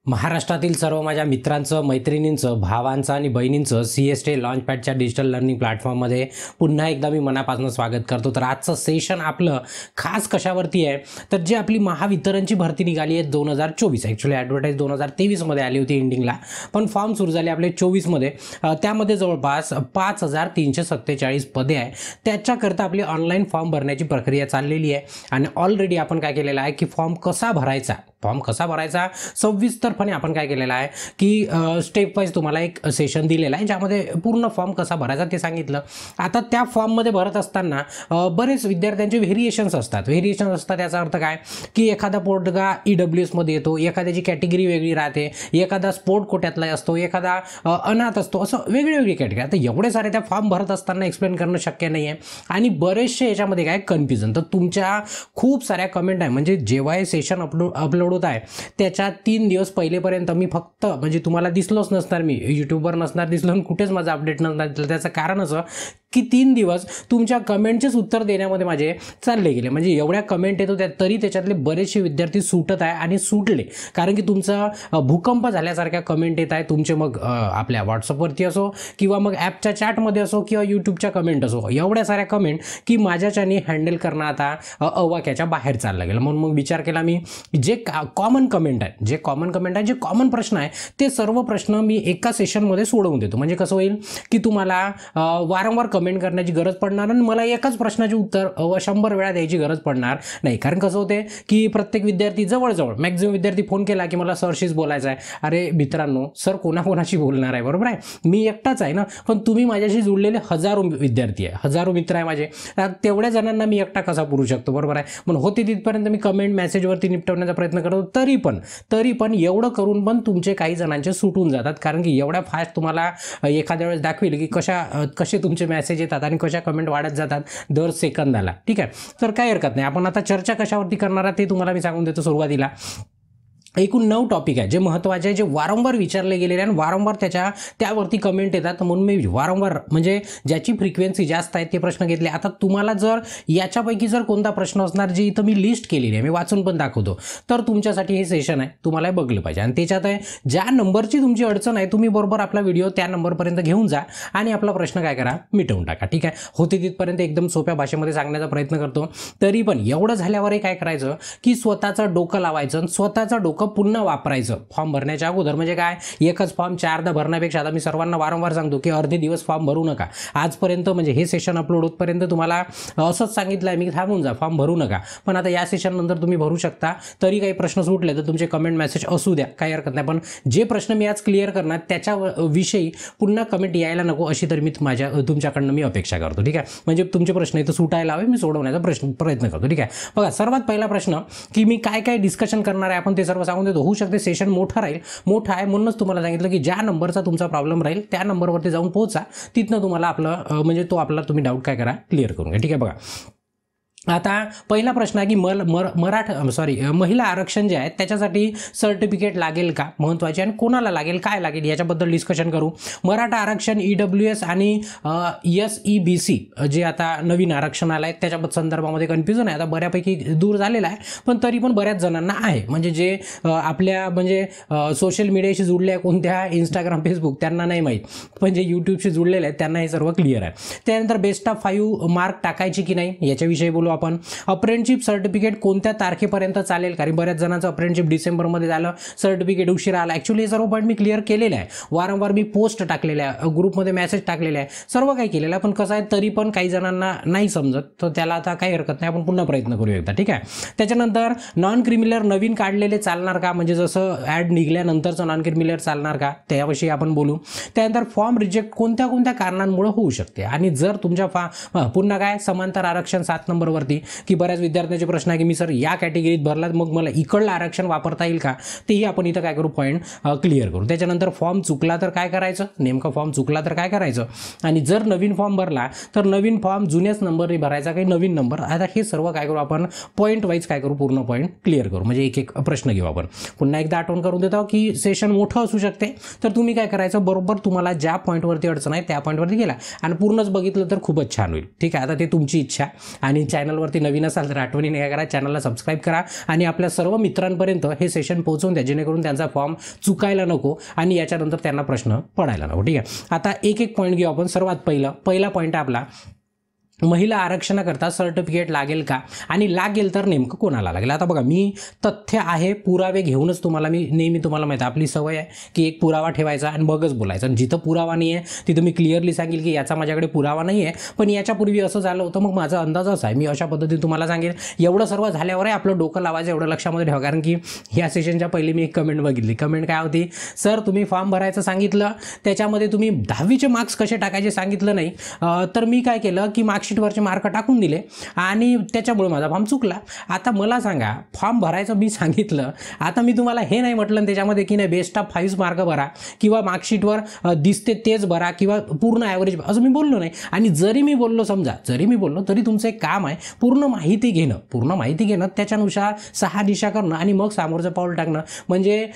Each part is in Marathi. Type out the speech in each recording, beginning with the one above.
महाराष्ट्रातील सर्व माझ्या मित्रांचं, मैत्रिणींचं, भावांचं आणि बहिणींचं CST लॉन्चपॅडच्या डिजिटल लर्निंग प्लॅटफॉर्ममध्ये पुन्हा एकदा मी मनापासून स्वागत करतो. तर आजचं सेशन आपलं खास कशावरती आहे, तर जे आपली महावितरणची भरती निघाली आहे 2024, ॲक्च्युली ॲडव्हर्टाईज 2023मध्ये आली होती एंडिंगला, पण फॉर्म सुरू झाले आपले 24मध्ये. त्यामध्ये जवळपास 5347 पदे आहे. त्याच्याकरता आपली ऑनलाईन फॉर्म भरण्याची प्रक्रिया चाललेली आहे आणि ऑलरेडी आपण काय केलेलं आहे की फॉर्म कसा भरायचा सविस्तरपणे आपण काय केलेलं आहे की स्टेप वाईज तुम्हाला एक सेशन दिलेलं आहे, ज्यामध्ये पूर्ण फॉर्म कसा भरायचा ते सांगितलं. आता त्या फॉर्ममध्ये भरत असताना बरेच विद्यार्थ्यांचे व्हेरिएशन्स असतात. याचा अर्थ काय की एखादा पोटगा EWSमध्ये येतो, एखाद्याची कॅटेगरी वेगळी राहते, एखादा स्पोर्ट कोट्यातला असतो, एखादा अनाथ असतो, असं वेगळी कॅटेगरी. आता एवढे सारे त्या फॉर्म भरत असताना एक्सप्लेन करणं शक्य नाही आहे आणि बरेचसे याच्यामध्ये काय कन्फ्युजन. तर तुमच्या खूप साऱ्या कमेंट आहे, म्हणजे जेव्हा हे सेशन अपलोड होत आहे त्याच्या 3 दिवस पहिलेपर्यंत मी फक्त म्हणजे तुम्हाला दिसलोच नसणार, मी यूट्यूबवर नसणार दिसलो, कुठेच माझं अपडेट नसणार. त्याचं कारण असं की 3 दिवस तुमच्या कमेंटचेच उत्तर देण्यामध्ये माझे चालले गेले. म्हणजे एवढ्या कमेंट येतो तरी त्याच्यातले बरेचसे विद्यार्थी सुटत आहे आणि सुटले, कारण की तुमचा भूकंप झाल्यासारख्या कमेंट येत आहे तुमचे. मग आपल्या व्हॉट्सअपवरती असो किंवा मग ॲपच्या चॅटमध्ये असो किंवा यूट्यूबच्या कमेंट असो, एवढ्या साऱ्या कमेंट की माझ्याच्याने हँडल करणं आता अवाक्याच्या बाहेर चाललं गेलं. म्हणून मग विचार केला मी, जे कॉमन कमेंट आहे, जे कॉमन प्रश्न आहे, ते सर्व प्रश्न मी एका सेशनमध्ये सोडवून देतो. म्हणजे कसं होईल की तुम्हाला वारंवार कमेंट करण्याची गरज पडणार आणि मला एकाच प्रश्नाचे उत्तर 100 वेळा द्यायची गरज पडणार नाही. कारण कसं होते की प्रत्येक विद्यार्थी जवळजवळ मॅक्झिमम विद्यार्थी फोन केला की मला सरशीच बोलायचं आहे. अरे मित्रांनो, सर कोणाकोणाशी बोलणार आहे, बरोबर आहे, मी एकटाच आहे ना, पण तुम्ही माझ्याशी जुळलेले हजारो विद्यार्थी आहे, हजारो मित्र आहे माझे. तेवढ्या जणांना मी एकटा कसा पुरू शकतो, बरोबर आहे. म्हणून होते तिथपर्यंत मी कमेंट मेसेजवरती निपटवण्याचा प्रयत्न करतो. तरी पण एवढं करून पण तुमचे काही जणांचे सुटून जातात, कारण की एवढ्या फास्ट तुम्हाला एखाद्या वेळेस दाखवेल की कसे तुमचे मेसेज येतात आणि कशा कमेंट वाढत जातात दर सेकंदाला. ठीक आहे, तर काही हरकत नाही. आपण आता चर्चा कशावरती करणार आहे ते तुम्हाला मी सांगून देतो. सुरुवातीला एकूण 9 टॉपिक आहे जे महत्त्वाचे आहे, जे वारंवार विचारले गेलेले आणि वारंवार त्यावरती कमेंट येतात. म्हणून मी वारंवार म्हणजे ज्याची फ्रिक्वेन्सी जास्त आहे ते प्रश्न घेतले. आता तुम्हाला जर याच्यापैकी जर कोणता प्रश्न असणार जी इथं मी लिस्ट केलेली आहे, मी वाचून पण दाखवतो, तर तुमच्यासाठी हे सेशन आहे, तुम्हाला बघलं पाहिजे. आणि त्याच्यात आहे ज्या नंबरची तुमची अडचण आहे, तुम्ही बरोबर आपला व्हिडिओ त्या नंबरपर्यंत घेऊन जा आणि आपला प्रश्न काय करा, मिटवून टाका. ठीक आहे, होते तिथपर्यंत एकदम सोप्या भाषेमध्ये सांगण्याचा प्रयत्न करतो. तरी पण एवढं झाल्यावरही काय करायचं की स्वतःचं डोकं लावायचं, स्वतःचं डोकं पुन्हा वापरायचं फॉर्म भरण्याच्या अगोदर. म्हणजे काय, एकच फॉर्म 4दा भरण्यापेक्षा आता मी सर्वांना वारंवार सांगतो की अर्धे दिवस फॉर्म भरू नका. आजपर्यंत म्हणजे हे सेशन अपलोड होतपर्यंत तुम्हाला असंच सांगितलं आहे मी, थांबून जा, फॉर्म भरू नका. पण आता या सेशन नंतर तुम्ही भरू शकता. तरी काही प्रश्न सुटले तर तुमचे कमेंट मेसेज असू द्या, काही हरकत नाही. पण जे प्रश्न मी आज क्लिअर करणार त्याच्याविषयी पुन्हा कमेंट यायला नको, अशी तर मी तुमच्याकडनं मी अपेक्षा करतो. ठीक आहे, म्हणजे तुमचे प्रश्न इथं सुटायला हवे, मी सोडवण्याचा प्रयत्न करतो. ठीक आहे, बघा, सर्वात पहिला प्रश्न की मी काय डिस्कशन करणार आहे आपण ते सर्व सांगून देतो. होऊ शकते सेशन मोठा आहे, म्हणूनच तुम्हाला सांगितलं की ज्या नंबरचा तुमचा प्रॉब्लेम राहील त्या नंबरवरती जाऊन पोहोचा. तिथनं तुम्हाला आपलं म्हणजे तो आपला तुम्ही डाऊट काय करा, क्लिअर करून घ्या. ठीक आहे, बघा, आता पहिला प्रश्न आहे की महिला आरक्षण जे आहे त्याच्यासाठी सर्टिफिकेट लागेल का, महत्त्वाचे, आणि कोणाला लागेल, काय लागेल, याच्याबद्दल डिस्कशन करू. मराठा आरक्षण EWS आणि SEBC जे आता नवीन आरक्षण आलं आहे त्याच्या संदर्भामध्ये कन्फ्युजन आहे. आता बऱ्यापैकी दूर झालेला आहे, पण तरी पण बऱ्याच जणांना आहे. म्हणजे जे आपल्या म्हणजे सोशल मीडियाशी जुळले आहे, कोणत्या इंस्टाग्राम फेसबुक, त्यांना नाही माहीत, पण जे यूट्यूबशी जुळलेले आहेत त्यांना हे सर्व क्लिअर आहे. त्यानंतर बेस्ट ऑफ 5 मार्क टाकायची की नाही याच्याविषयी बोलू आपण. अप्रेंटिसशिप सर्टिफिकेट कोणत्या तारखेपर्यंत चालेल, कारण बऱ्याच जणांचं अप्रेंटिसशिप डिसेंबरमध्ये झालं, सर्टिफिकेट उशिरा आला. ॲक्च्युली हे सर्व पॉईंट मी क्लिअर केलेलं आहे, वारंवार मी पोस्ट टाकलेल्या आहे, ग्रुपमध्ये मेसेज टाकलेले आहे, सर्व काही केलेलं आहे. पण कसं आहे, तरी पण काही जणांना नाही समजत, तर त्याला आता काही हरकत नाही, आपण पुन्हा प्रयत्न करू एकदा. ठीक आहे, त्याच्यानंतर नॉन क्रिमिनल नवीन काढलेले चालणार का, म्हणजे जसं ॲड निघाल्यानंतरचं नॉन क्रिमिनल चालणार का, त्याविषयी आपण बोलू. त्यानंतर फॉर्म रिजेक्ट कोणत्या कारणांमुळे होऊ शकते, आणि जर तुमच्या पुन्हा काय समांतर आरक्षण 7 नंबरवर की बऱ्याच विद्यार्थ्यांचे प्रश्न आहे की मी सर या कॅटेगरीत भरला, मग मला इकडलं आरक्षण वापरता येईल का, तेही आपण इथं काय करू, पॉईंट क्लिअर करू. त्याच्यानंतर फॉर्म चुकला तर काय करायचं, नेमकं फॉर्म चुकला तर काय करायचं, आणि जर नवीन फॉर्म भरला तर नवीन फॉर्म जुन्याच नंबरने भरायचा, काही नवीन नंबर. आता हे सर्व काय करू आपण, पॉईंट वाईज काय करू, पूर्ण पॉईंट क्लिअर करू. म्हणजे एक प्रश्न घेऊ आपण. पुन्हा एकदा आठवण करून देतो की सेशन मोठं असू शकते, तर तुम्ही काय करायचं, बरोबर तुम्हाला ज्या पॉईंटवरती अडचण आहे त्या पॉईंटवरती गेला आणि पूर्णच बघितलं तर खूपच छान होईल. ठीक आहे, आता ते तुमची इच्छा, आणि चॅनल चॅनलवरती नवीन असाल तर आठवणीने काय करा, चॅनलला सबस्क्राईब करा आणि आपल्या सर्व मित्रांपर्यंत हे सेशन पोहोचवून द्या, जेणेकरून त्यांचा फॉर्म चुकायला नको आणि याच्यानंतर त्यांना प्रश्न पडायला नको. ठीक आहे, आता एक पॉईंट घेऊ आपण. सर्वात पहिला पॉईंट आहे आपला, महिला आरक्षणाकरता सर्टिफिकेट लागेल का आणि लागेल तर नेमकं कोणाला लागेल. आता बघा, मी तथ्य आहे पुरावे घेऊनच तुम्हाला, मी नेहमी तुम्हाला माहिती आहे आपली सवय आहे की एक पुरावा ठेवायचा आणि मगच बोलायचं. आणि जिथं पुरावा नाही आहे तिथं मी क्लिअरली सांगेल की याचा माझ्याकडे पुरावा नाही आहे, पण याच्यापूर्वी असं झालं होतं, मग माझा अंदाज असा आहे, मी अशा पद्धतीने तुम्हाला सांगेल. एवढं सर्व झाल्यावर आहे आपलं डोकं लावायचं, एवढं लक्षामध्ये ठेवा. कारण की ह्या सेशनच्या पहिले मी एक कमेंट बघितली. कमेंट काय होती, सर तुम्ही फॉर्म भरायचं सांगितलं, त्याच्यामध्ये तुम्ही 10वीचे मार्क्स कसे टाकायचे सांगितलं नाही. तर मी काय केलं की मार्कशीटवरचे मार्क टाकून दिले आणि त्याच्यामुळे माझा फॉर्म चुकला. आता मला सांगा, फॉर्म भरायचं मी सांगितलं, आता मी तुम्हाला हे नाही म्हटलं त्याच्यामध्ये की नाही बेस्ट ऑफ 5 मार्क भरा किंवा मार्कशीटवर दिसते तेच भरा किंवा पूर्ण ॲव्हरेज, असं मी बोललो नाही. आणि जरी मी बोललो, समजा जरी मी बोललो, तरी तुमचं एक काम आहे पूर्ण माहिती घेणं, त्याच्यानुसार 6 दिशा करणं आणि मग समोरचं पाऊल टाकणं. म्हणजे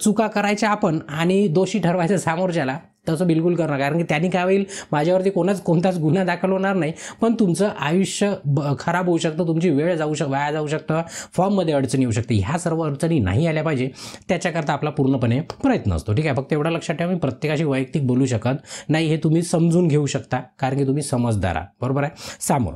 चुका करायच्या आपण आणि दोषी ठरवायचं समोरच्याला, तसं बिलकुल करणं. कारण की त्यांनी काय होईल, माझ्यावरती कोणताच गुन्हा दाखल होणार नाही, पण तुमचं आयुष्य खराब होऊ शकतं, तुमची वेळ वाया जाऊ शकतं, फॉर्ममध्ये अडचणी येऊ शकते. ह्या सर्व अडचणी नाही आल्या पाहिजे, त्याच्याकरता आपला पूर्णपणे प्रयत्न असतो. ठीक आहे, फक्त एवढं लक्षात ठेवा, मी प्रत्येकाशी वैयक्तिक बोलू शकत नाही, हे तुम्ही समजून घेऊ शकता, कारण की तुम्ही समजदार आहात. बरोबर आहे. समोर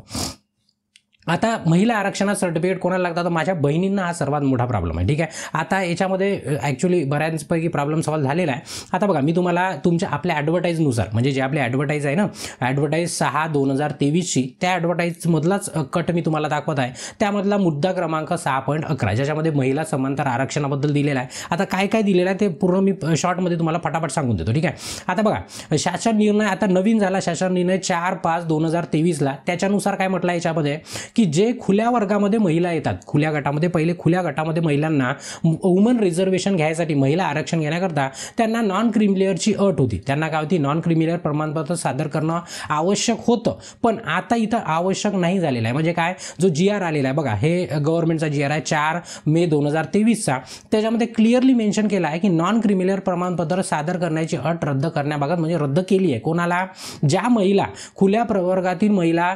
आता महिला आरक्षणात सर्टिफिकेट कोणाला लागतं, तर माझ्या बहिणींना हा सर्वात मोठा प्रॉब्लेम आहे. ठीक आहे, आता याच्यामध्ये ॲक्च्युली बऱ्याचपैकी प्रॉब्लेम सॉल्व्ह झालेला आहे. आता बघा, मी तुम्हाला तुमच्या आपल्या ॲडव्हर्टाईजनुसार, म्हणजे जे आपले ॲडव्हर्टाईज आहे ना, ॲडव्हर्टाईज 6/2023ची, त्या ॲडव्हर्टाईजमधलाच कट मी तुम्हाला दाखवत आहे. त्यामधला मुद्दा क्रमांक 6.11 ज्याच्यामध्ये महिला समांतर आरक्षणाबद्दल दिलेला आहे. आता काय काय दिलेलं आहे ते पूर्ण मी शॉर्टमध्ये तुम्हाला फटाफट सांगून देतो. ठीक आहे, आता बघा, शासन निर्णय आता नवीन झाला, शासन निर्णय 4/5/2023ला. त्याच्यानुसार काय म्हटलं याच्यामध्ये की जे खुल्या वर्गामध्ये महिला येतात, खुल्या गटामध्ये, पहिले खुल्या गटामध्ये महिलांना वुमन रिझर्वेशन घ्यायसाठी, महिला आरक्षण घेण्याकरता त्यांना नॉन क्रिमिलेअरची अट होती. त्यांना काय होती, नॉन क्रिमिलेअर प्रमाणपत्र सादर करणं आवश्यक होतं, पण आता इथं आवश्यक नाही झालेलं आहे. म्हणजे काय, जो GR आलेला आहे बघा, हे गव्हर्नमेंटचा GR आहे 4 मे 2023चा. त्याच्यामध्ये क्लिअरली मेन्शन केलं आहे की नॉन क्रिमिलेअर प्रमाणपत्र सादर करण्याची अट रद्द करण्याबाबत, म्हणजे रद्द केली आहे. कोणाला, ज्या महिला खुल्या प्रवर्गातील महिला,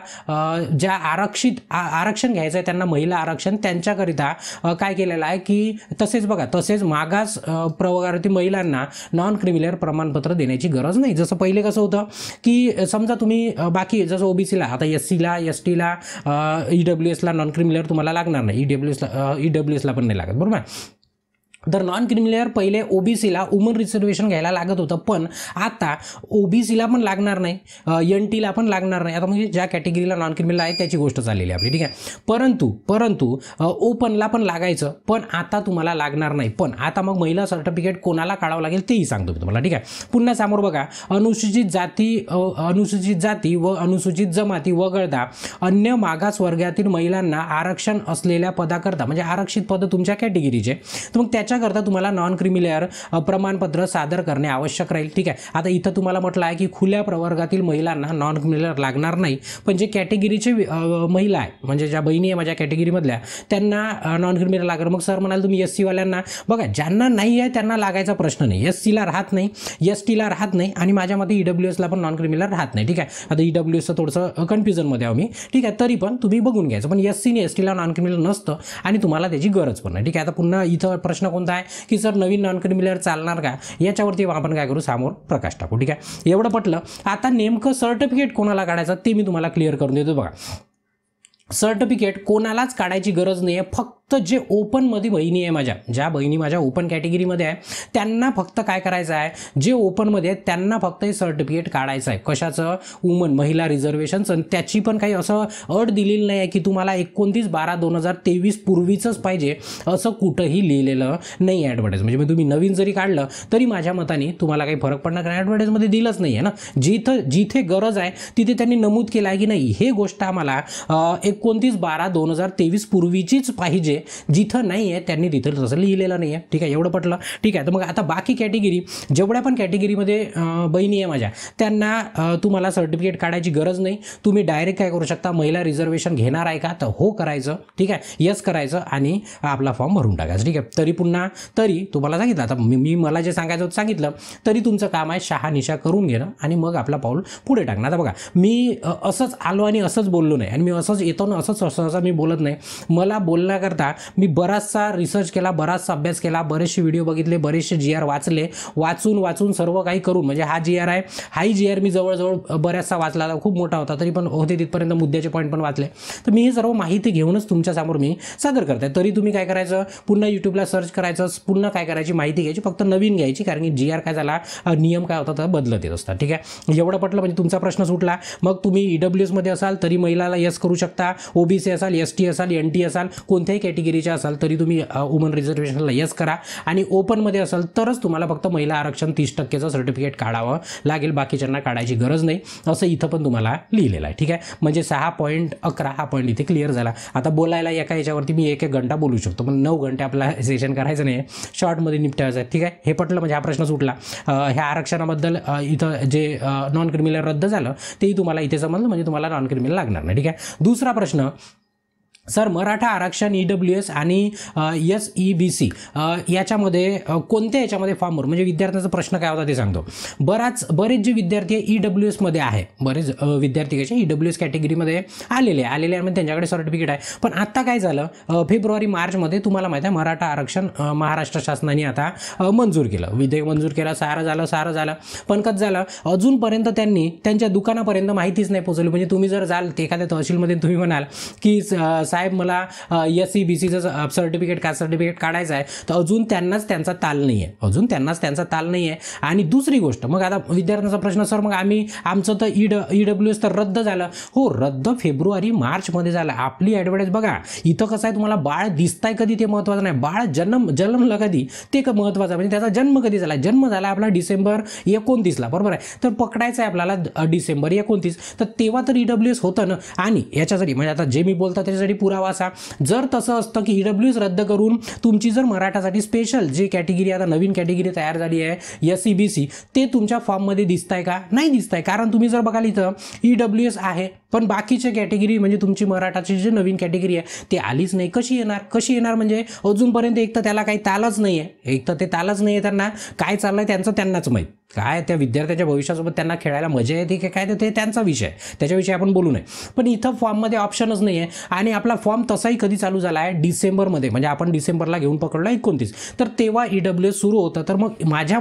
ज्या आरक्षण घ्यायचं आहे त्यांना, महिला आरक्षण, त्यांच्याकरिता काय केलेलं आहे की तसेच मागास प्रवर्गातील महिलांना नॉन क्रिमिलेअर प्रमाणपत्र देण्याची गरज नाही. जसं पहिले कसं होतं की समजा तुम्ही बाकी जसं OBCला, आता SCला, STला, EWSला नॉन क्रिमिलेअर तुम्हाला लागणार नाही, EWSला पण नाही लागत. बरोबर आहे. तर नॉन क्रिमिलेअर पहिले OBCला वुमन रिझर्वेशन घ्यायला लागत होतं, पण आता OBCला पण लागणार नाही, NTला पण लागणार नाही. आता म्हणजे ज्या कॅटेगरीला नॉन क्रिमिनल आहे त्याची गोष्ट चाललेली आपली. ठीक आहे, परंतु ओपनला पण लागायचं, पण आता तुम्हाला लागणार नाही. पण आता मग महिला सर्टिफिकेट कोणाला काढावं लागेल तेही सांगतो मी तुम्हाला. ठीक आहे, पुन्हा समोर बघा, अनुसूचित जाती व अनुसूचित जमाती वगळता अन्य मागास वर्गातील महिलांना आरक्षण असलेल्या पदाकरता, म्हणजे आरक्षित पद तुमच्या कॅटेगरीचे, तर मग त्याच्याकरता तुम्हाला नॉन क्रिमिलेअर प्रमाणपत्र सादर करणे आवश्यक राहील. ठीक आहे, आता इथं तुम्हाला म्हटलं आहे की खुल्या प्रवर्गातील महिलांना नॉन क्रिमिलेअर लागणार नाही, पण जे कॅटेगरीचे महिला आहे, म्हणजे ज्या बहिणी आहे माझ्या कॅटेगरीमधल्या, त्यांना नॉन क्रिमिलेअर लागणार. मग सर म्हणाल तुम्ही SCवाल्यांना, बघा ज्यांना नाही आहे त्यांना लागायचा प्रश्न नाही, SCला राहत नाही, STला राहत नाही आणि माझ्या मते EWSला पण नॉन क्रिमिलेअर राहत नाही. ठीक आहे, आता EWSचं थोडंसं कन्फ्युजनमध्ये आहो मी. ठीक आहे, तरी पण तुम्ही बघून घ्यायचं, पण SC आणि STला नॉन क्रिमिलेअर नसतं आणि तुम्हाला त्याची गरज पण नाही. ठीक आहे, आता पुन्हा इथं प्रश्न कोणता आहे की सर नवीन नॉन क्रिमिलेअर चालणार का, याच्यावरती आपण काय करू, समोर प्रकाश टाकू. ठीक आहे, एवढं पटलं. आता नेमकं सर्टिफिकेट कोणाला काढायचं ते मी तुम्हाला क्लिअर करून देतो. बघा, सर्टिफिकेट कोणालाच काढायची गरज नाही आहे, फक्त जे ओपनमध्ये बहिणी आहे माझ्या, ज्या बहिणी माझ्या ओपन कॅटेगरीमध्ये आहे त्यांना फक्त काय करायचं आहे, जे ओपनमध्ये आहेत त्यांना फक्त हे सर्टिफिकेट काढायचं आहे. कशाचं, वुमन महिला रिझर्वेशनचं. त्याची पण काही असं अट दिलेली नाही आहे की तुम्हाला 29/12/2023 पूर्वीचंच पाहिजे, असं कुठंही लिहिलेलं नाही आहे ॲडव्हर्टाईज. म्हणजे तुम्ही नवीन जरी काढलं तरी माझ्या मताने तुम्हाला काही फरक पडणार नाही, ॲडव्हर्टाईजमध्ये दिलंच नाही आहे ना. जिथे गरज आहे तिथे त्यांनी नमूद केलं आहे की नाही, हे गोष्ट आम्हाला 29/12/2023 पूर्वीचीच पाहिजे, आहे, जिथं नाही आहे त्यांनी तिथं तसं लिहिलेलं नाही आहे. ठीक आहे, एवढं पटलं. ठीक आहे, तर मग आता बाकी कॅटेगरी जेवढ्या पण कॅटेगरीमध्ये बहिणी आहे माझ्या, त्यांना तुम्हाला सर्टिफिकेट काढायची गरज नाही. तुम्ही डायरेक्ट काय करू शकता, महिला रिझर्वेशन घेणार आहे का, तर हो करायचं. ठीक आहे, यस करायचं आणि आपला फॉर्म भरून टाकायचं. ठीक आहे, तरी तुम्हाला सांगितलं, आता मी मला जे सांगायचं होतं सांगितलं, तरी तुमचं काम आहे शहानिशा करून घेणं आणि मग आपला पाऊल पुढे टाकणं. आता बघा, मी असंच आलो आणि असंच बोललो नाही, आणि मी असंच येतो ना असंच मी बोलत नाही. मला बोलण्याकरता मी बराचसा रिसर्च केला, बराचसा अभ्यास केला, बरेचसे व्हिडिओ बघितले, बरेचसे GR वाचले, वाचून सर्व काही करून, म्हणजे हा GR आहे, हाही GR मी जवळजवळ बऱ्याचसा वाचला, खूप मोठा होता, तरी पण होते तिथपर्यंत मुद्द्याचे पॉईंट पण वाचले. तर मी हे सर्व माहिती घेऊनच तुमच्यासमोर मी सादर करते. तरी तुम्ही काय करायचं, पुन्हा यूट्यूबला सर्च करायचं, पुन्हा काय करायची, माहिती घ्यायची, फक्त नवीन घ्यायची, कारण की GR काय झाला, नियम काय होता तर बदलत येत असतात. ठीक आहे, एवढं पटलं म्हणजे तुमचा प्रश्न सुटला. मग तुम्ही EWS मध्ये असाल तरी महिलाला यस करू शकता, OBC असाल, ST असाल, NT असाल, कोणत्याही कॅटेगरीच्या असाल तरी तुम्ही वुमन रिझर्वेशनला यस करा. आणि ओपनमध्ये असाल तरच तुम्हाला फक्त महिला आरक्षण 30% सर्टिफिकेट काढावं लागेल, बाकीच्यांना काढायची गरज नाही, असं इथं पण तुम्हाला लिहिलेलं आहे. ठीक आहे, म्हणजे 6.11 हा पॉईंट इथे क्लिअर झाला. आता बोलायला एका याच्यावरती मी 1 घंटा बोलू शकतो, पण 9 घंटे आपला सेशन करायचं नाही, शॉर्टमध्ये निपटायचं आहे. ठीक आहे, हे पटलं म्हणजे हा प्रश्न सुटला. ह्या आरक्षणाबद्दल इथं जे नॉन क्रिमिनल रद्द झालं तेही तुम्हाला इथे समजलं, म्हणजे तुम्हाला नॉन क्रिमिनल लागणार नाही. ठीक आहे, दुसरा प्रश्न, सर मराठा आरक्षण EWS आणि SEBC याच्यामध्ये कोणत्या याच्यामध्ये फॉर्म भरू, म्हणजे विद्यार्थ्यांचा प्रश्न काय होता ते सांगतो. बरेच जे विद्यार्थी EWS मध्ये आहे, बरेच विद्यार्थी कसे EWS कॅटेगरीमध्ये आलेले म्हणजे त्यांच्याकडे सर्टिफिकेट आहे. पण आता काय झालं, फेब्रुवारी-मार्चमध्ये तुम्हाला माहिती आहे मराठा आरक्षण महाराष्ट्र शासनाने आता मंजूर केलं, विधेयक मंजूर केलं, सारं झालं. पण कसं झालं, अजूनपर्यंत त्यांनी त्यांच्या दुकानापर्यंत माहितीच नाही पोहोचवली. म्हणजे तुम्ही जर जाल एखाद्या तहसीलमध्ये, तुम्ही म्हणाल की साहेब मला SEBCचं सर्टिफिकेट काढायचं आहे, तर अजून त्यांनाच त्यांचा ताल नाही आहे. आणि दुसरी गोष्ट, मग आता विद्यार्थ्यांचा प्रश्न, सर मग आमचं तर EWS तर रद्द झालं. हो, रद्द फेब्रुवारी-मार्चमध्ये झालं. आपली ॲडव्हर्टाईज बघा, इथं कसं आहे, तुम्हाला बाळ दिसताय कधी ते महत्त्वाचं नाही, बाळ जन्मलं कधी ते महत्त्वाचं, म्हणजे त्याचा जन्म कधी झाला. जन्म झाला आपला डिसेंबर 29ला, बरोबर आहे, तर पकडायचं आहे आपल्याला डिसेंबर 29, तर तेव्हा तर EWS होतं ना. आणि याच्यासाठी म्हणजे आता जे मी बोलतो त्याच्यासाठी पुरावा असा, जर तसं असतं की EWS रद्द करून तुमची जर मराठासाठी स्पेशल जे कॅटेगरी, आता नवीन कॅटेगरी तयार झाली आहे SEBC, ते तुमच्या फॉर्ममध्ये दिसताय का, नाही दिसताय. कारण तुम्ही जर बघाल इथं EWS आहे, पण बाकीचे कॅटेगरी म्हणजे तुमची मराठाची जी नवीन कॅटेगरी आहे ते आलीच नाही. कशी येणार म्हणजे अजूनपर्यंत एक तर त्याला काही तालच नाही आहे, त्यांना काय चाललंय त्यांनाच माहीत. काय त्या विद्यार्थ्याच्या भविष्यासोबत त्यांना खेळायला मजा येते की काय, ते त्यांचा विषय, त्याच्याविषयी आपण बोलू नये. पण इथं फॉर्ममध्ये ऑप्शनच नाही आहे. आणि आपला फॉर्म तसाही कधी चालू झाला आहे, डिसेंबरमध्ये, म्हणजे आपण डिसेंबरला घेऊन पकडला 29, तर तेव्हा EWS सुरू होतं. तर मग माझ्या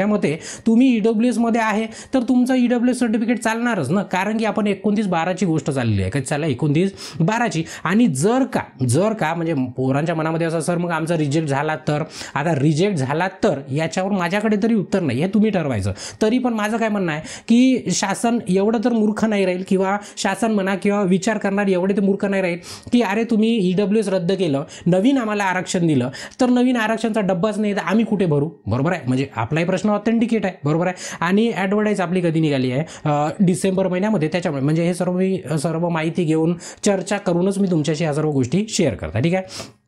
मते तुम्ही EWS मध्ये आहे तर तुमचं EWS सर्टिफिकेट चालणारच ना, कारण की आपण 29/12ची गोष्ट चाललेली आहे, कधी चाललं 29/12ची. आणि जर का म्हणजे पोरांच्या मनामध्ये असं, सर मग आमचा रिजेक्ट झाला तर, आता रिजेक्ट झाला तर याच्यावर माझ्याकडे तरी उत्तर नाही, तुम्ही ठरवायचं. तरी पण माझं काय म्हणणं आहे की शासन एवढं तर मूर्ख नाही राहील, किंवा शासन म्हणा किंवा विचार करणार एवढे तर मूर्ख नाही राहील की अरे तुम्ही EWS रद्द केलं, नवीन आम्हाला आरक्षण दिलं, तर नवीन आरक्षणचा डब्बाच नाही तर आम्ही कुठे भरू, बरोबर आहे. म्हणजे आपलाही प्रश्न ऑथेंटिकेट आहे, बरोबर आहे. आणि ॲडव्हर्टाईज आपली कधी निघाली आहे, डिसेंबर महिन्यामध्ये. त्याच्यामुळे म्हणजे हे सर्व माहिती घेऊन चर्चा करूनच मी तुमच्याशी या सर्व गोष्टी शेअर करता. ठीक आहे,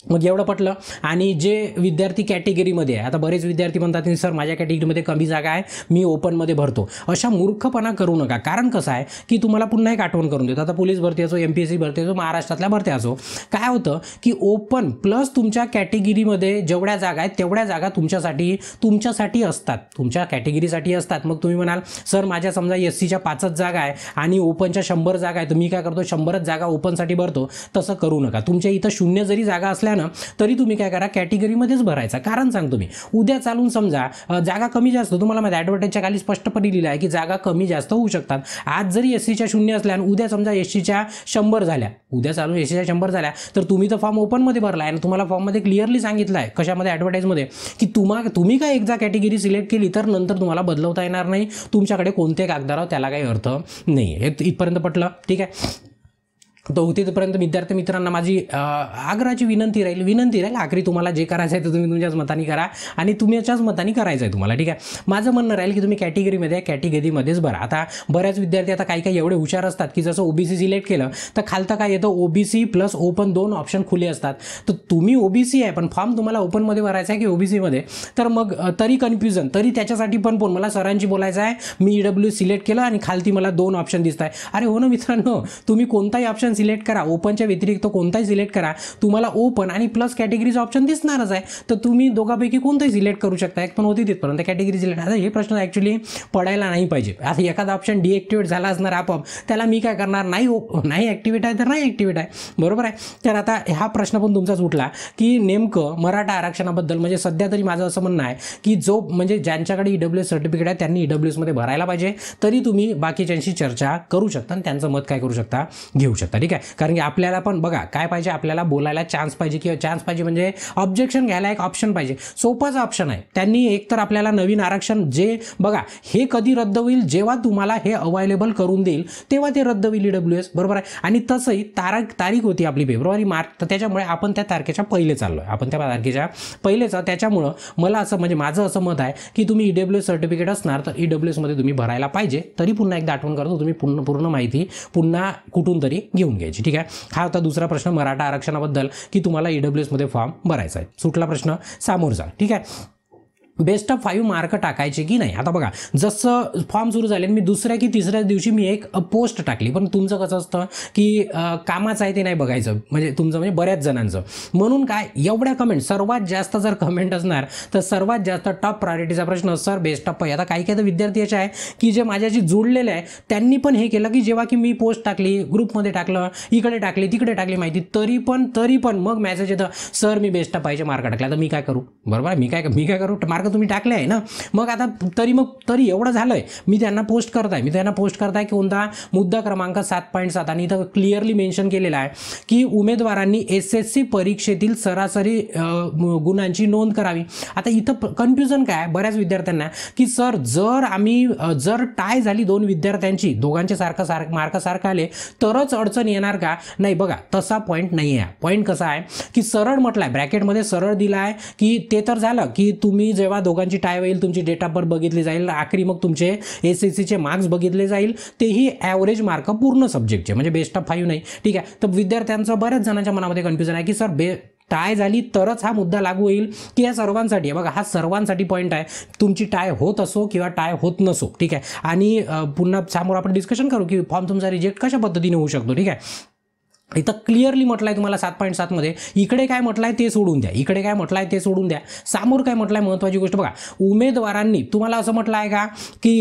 मग एवढं पटलं. आणि जे विद्यार्थी कॅटेगरीमध्ये आहे, आता बरेच विद्यार्थी म्हणतात की सर माझ्या कॅटेगरीमध्ये कमी जागा आहे, मी ओपनमध्ये भरतो. अशा मूर्खपणा करू नका. कारण कसं आहे की तुम्हाला पुन्हा एक आठवण करून देतो, आता पोलीस भरती असो, MPSC भरती असो, महाराष्ट्रातल्या भरत्या असो, काय होतं की ओपन प्लस तुमच्या कॅटेगरीमध्ये जेवढ्या जागा आहेत तेवढ्या जागा तुमच्यासाठी असतात, तुमच्या कॅटेगरीसाठी असतात. मग तुम्ही म्हणाल सर माझ्या समजा SCच्या 5च जागा आहे आणि ओपनच्या 100 जागा आहे, तर मी काय करतो 100च जागा ओपनसाठी भरतो. तसं करू नका. तुमच्या इथं 0 जरी जागा असल्या ना तरी तुम्ही काय करा, कॅटेगरीमध्येच भरायचा. कारण सांगतो मी, उद्या चालून समजा जागा कमी जास्त, तुम्हाला माहिती ॲडव्हर्टाईजच्या खाली स्पष्टपणे लिहिलं आहे की जागा कमी जास्त होऊ शकतात. आज जरी SCच्या 0 असल्या आणि उद्या समजा SCच्या 100 झाल्या, उद्या चालून SCच्या 100 झाल्या, तर तुम्ही तर फॉर्म ओपनमध्ये भरला आहे आणि तुम्हाला फॉर्ममध्ये क्लिअरली सांगितलं आहे, कशामध्ये, ॲडव्हर्टाईजमध्ये, की तुम्ही काय एकदा कॅटेगरी सिलेक्ट केली तर नंतर तुम्हाला बदलवता येणार नाही. तुमच्याकडे कोणते कागदाराव त्याला काही अर्थ नाही. हे इथपर्यंत पटलं? ठीक आहे. तो तिथपर्यंत विद्यार्थी मित्रांना माझी आग्रहाची विनंती राहील आखरी तुम्हाला जे करायचं आहे ते तुम्ही तुमच्याच मताने करा आणि तुमच्याच मताने करायचं आहे तुम्हाला, ठीक आहे. माझं म्हणणं राहील की तुम्ही कॅटेगरीमध्येच बरं. आता बऱ्याच विद्यार्थी आता काही एवढे हुशार असतात की जसं ओबीसी सिलेक्ट केलं तर खालतं काय येतं, ओबीसी प्लस ओपन 2 ऑप्शन खुले असतात. तर तुम्ही ओबीसी आहे पण फॉर्म तुम्हाला ओपनमध्ये भरायचा आहे की ओबीसीमध्ये, तर मग तरी कन्फ्युजन, तरी त्याच्यासाठी पण मला सरांची बोलायचं आहे मी ईडब्ल्यू सिलेक्ट केलं आणि खालती मला 2 ऑप्शन दिसत आहे. अरे हो ना मित्रांनो, तुम्ही कोणताही ऑप्शन सिलेक्ट करा, ओपनच्या व्यतिरिक्त कोणताही सिलेक्ट करा, तुम्हाला ओपन आणि प्लस कॅटेगरीचा ऑप्शन दिसणारच आहे. तर तुम्ही दोघांपैकी कोणताही सिलेक्ट करू शकता, एक पण होती तिथपर्यंत कॅटेगरी सिलेक्ट. आता हे प्रश्न ॲक्च्युली पडायला नाही पाहिजे. आता एखादा ऑप्शन डिॲक्टिवेट झाला असणार आपोआप, त्याला मी काय करणार, नाही ॲक्टिवेट आहे तर नाही ॲक्टिवेट आहे, बरोबर आहे. तर आता हा प्रश्न पण तुमचाच उठला की नेमकं मराठा आरक्षणाबद्दल, म्हणजे सध्या तरी माझं असं म्हणणं आहे की जो म्हणजे ज्यांच्याकडे ईडब्ल्यूएस सर्टिफिकेट आहे त्यांनी ईडब्ल्यूएसमध्ये भरायला पाहिजे. तरी तुम्ही बाकीच्यांशी चर्चा करू शकता आणि त्यांचं मत काय करू शकता, घेऊ शकता, ठीक आहे. कारण की आपल्याला पण बघा काय पाहिजे, आपल्याला बोलायला चान्स पाहिजे, किंवा चान्स पाहिजे म्हणजे ऑब्जेक्शन घ्यायला एक ऑप्शन पाहिजे. सोपाच ऑप्शन आहे. त्यांनी एकतर आपल्याला नवीन आरक्षण जे बघा हे कधी रद्द होईल, जेव्हा तुम्हाला हे अवेलेबल करून देईल तेव्हा ते रद्द होईल ईडब्ल्यूएस, बरोबर आहे. आणि तसंही तारीख होती आपली फेब्रुवारी मार्च, तर त्याच्यामुळे आपण त्या तारखेच्या पहिले चाललोय, त्याच्यामुळं मला असं म्हणजे माझं असं मत आहे की तुम्ही ईडब्ल्यूएस सर्टिफिकेट असणार तर ईडब्ल्यूएसमध्ये तुम्ही भरायला पाहिजे. तरी पुन्हा एकदा आठवण करतो, तुम्ही पूर्ण माहिती पुन्हा कुठून तरी घेऊन घ्यायची, ठीक आहे. हा होता दुसरा प्रश्न मराठा आरक्षणाबद्दल की तुम्हाला ईडब्ल्यूएसमध्ये फॉर्म भरायचा आहे. सुटला प्रश्न सामोरचा, ठीक आहे. बेस्ट ऑफ 5 मार्क टाकायचे की नाही. आता बघा जसं फॉर्म सुरू झाले मी दुसऱ्या की तिसऱ्या दिवशी मी एक पोस्ट टाकली, पण तुमचं कसं असतं की कामाचं आहे ते नाही बघायचं, म्हणजे तुमचं म्हणजे बऱ्याच जणांचं, म्हणून काय एवढ्या कमेंट, सर्वात जास्त जर कमेंट असणार तर सर्वात जास्त टॉप प्रायोरिटीचा प्रश्न सर बेस्ट ऑफ 5. आता काही विद्यार्थी असे आहे की जे माझ्याशी जोडलेले आहे त्यांनी पण हे केलं की जेव्हा की मी पोस्ट टाकली, ग्रुपमध्ये टाकलं, इकडे टाकली तिकडे टाकली माहिती, तरी पण मग मेसेज येतं सर मी बेस्ट ऑफ 5चे मार्क टाकला. तर मी काय करू, बरोबर, मी काय करू, मार्क तुम्ही टाकले आहे ना. मग आता तरी एवढं झालंय, मी त्यांना पोस्ट करताय कोणता मुद्दा क्रमांक 7.7 आणि इथं क्लिअरली मेन्शन केलेला आहे की उमेदवारांनी SSC परीक्षेतील सरासरी गुणांची नोंद करावी. आता इथं कन्फ्युजन काय बऱ्याच विद्यार्थ्यांना की सर जर टाय झाली दोन विद्यार्थ्यांची, दोघांचे मार्क सारखं आले तरच अडचण येणार का. नाही बघा, तसा पॉईंट नाही आहे. पॉईंट कसा आहे की सरळ म्हटलाय, ब्रॅकेटमध्ये सरळ दिला आहे की ते तर झालं की तुम्ही जेव्हा दोघांची टाय होईल तुमची डेट ऑफ बर्थ बघितली जाईल, आखरी मग तुमचे SSCचे मार्क्स बघितले जाईल, तेही ॲव्हरेज मार्क पूर्ण सब्जेक्टचे, म्हणजे बेस्ट ऑफ 5 नाही, ठीक आहे. तर विद्यार्थ्यांचं बऱ्याच जणांच्या मनामध्ये कन्फ्युजन आहे की सर टाय झाली तरच हा मुद्दा लागू होईल की या सर्वांसाठी आहे. बघा हा सर्वांसाठी पॉईंट आहे, तुमची टाय होत असो किंवा टाय होत नसो, ठीक आहे. आणि पुन्हा समोर आपण डिस्कशन करू की फॉर्म तुमचा रिजेक्ट कशा पद्धतीने होऊ शकतो, ठीक आहे. इथं क्लिअरली म्हटलंय तुम्हाला 7.7 मध्ये, इकडे काय म्हटलंय ते सोडून द्या, समोर काय म्हटलंय महत्त्वाची गोष्ट बघा. उमेदवारांनी तुम्हाला असं म्हटलं आहे का की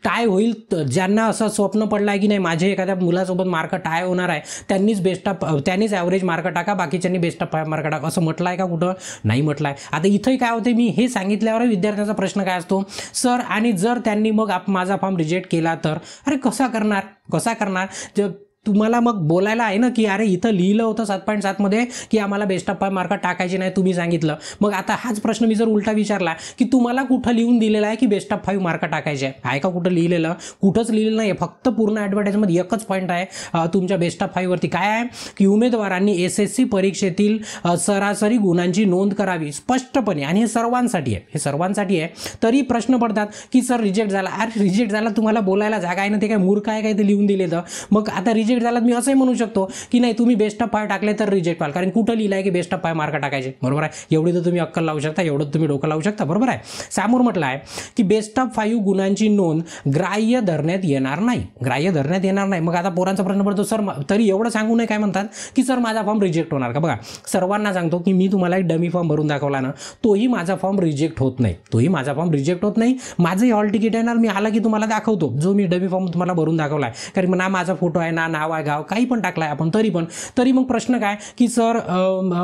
टाय होईल, ज्यांना असं स्वप्न पडलं आहे की नाही माझे एखाद्या मुलासोबत मार्क टाय होणार आहे त्यांनीच ॲव्हरेज मार्क टाका, बाकीच्यांनी बेस्ट ऑफ 5 मार्क टाका, असं म्हटलं आहे का, कुठं नाही म्हटलं आहे. आता इथंही काय होते, मी हे सांगितल्यावर विद्यार्थ्यांचा प्रश्न काय असतो सर, आणि जर त्यांनी मग माझा फॉर्म रिजेक्ट केला तर, अरे कसा करणार. तुम्हाला मग बोलायला आहे ना की अरे इथं लिहिलं होतं 7.7 मध्ये की आम्हाला बेस्ट ऑफ 5 मार्क टाकायचे नाही, तुम्ही सांगितलं. मग आता हाच प्रश्न मी जर उलटा विचारला की तुम्हाला कुठं लिहून दिलेलं आहे की बेस्ट ऑफ 5 मार्क टाकायचे आहे का, कुठं लिहिलेलं, कुठंच लिहिलेलं नाही. फक्त पूर्ण ॲडव्हर्टाईजमध्ये एकच पॉईंट आहे तुमच्या बेस्ट ऑफ 5 वरती, काय आहे की उमेदवारांनी SSC परीक्षेतील सरासरी गुणांची नोंद करावी स्पष्टपणे, आणि हे सर्वांसाठी आहे. तरी प्रश्न पडतात की सर रिजेक्ट झाला, अरे रिजेक्ट झाला तुम्हाला बोलायला जागा आहे ना, ते काय मूर्ख आहे काय ते लिहून दिले तर. मग आता रिजेक्ट झाला मी असंही म्हणू शकतो की नाही तुम्ही बेस्ट ऑफ 5 टाकले तर रिजेक्ट व्हाल, कारण कुठं लिहिलं आहे की बेस्ट ऑफ 5 मार्क टाकायचे, बरोबर आहे. एवढी तर तुम्ही अक्कल लावू शकता, एवढं तुम्ही डोकं लावू शकता, बरोबर आहे. समोर म्हटलं आहे की बेस्ट ऑफ 5 गुणांची नोंद ग्राह्य धरण्यात येणार नाही. मग आता पोरांचा प्रश्न पडतो सर, तरी एवढं सांगू नये काय म्हणतात की सर माझा फॉर्म रिजेक्ट होणार का. बघा सर्वांना सांगतो की मी तुम्हाला एक डमी फॉर्म भरून दाखवला ना, तोही माझा फॉर्म रिजेक्ट होत नाही. माझंही हॉल तिकीट आहे ना, मी आला की तुम्हाला दाखवतो जो मी डमी फॉर्म तुम्हाला भरून दाखवला आहे, कारण ना माझा फोटो आहे ना नाव आहे, गाव काही पण टाकलाय आपण, तरी मग प्रश्न काय की सर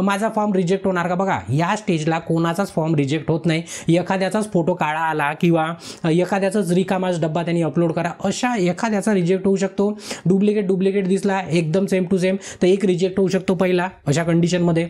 माझा फॉर्म रिजेक्ट होणार का. बघा या स्टेजला कोणाचाच फॉर्म रिजेक्ट होत नाही. एखाद्याचाच फोटो काढा आला किंवा एखाद्याचाच रिकामाच डब्बा त्यांनी अपलोड करा, अशा एखाद्याचा रिजेक्ट होऊ शकतो. डुप्लिकेट दिसला एकदम सेम टू सेम तर एक रिजेक्ट होऊ शकतो पहिला, अशा कंडिशनमध्ये.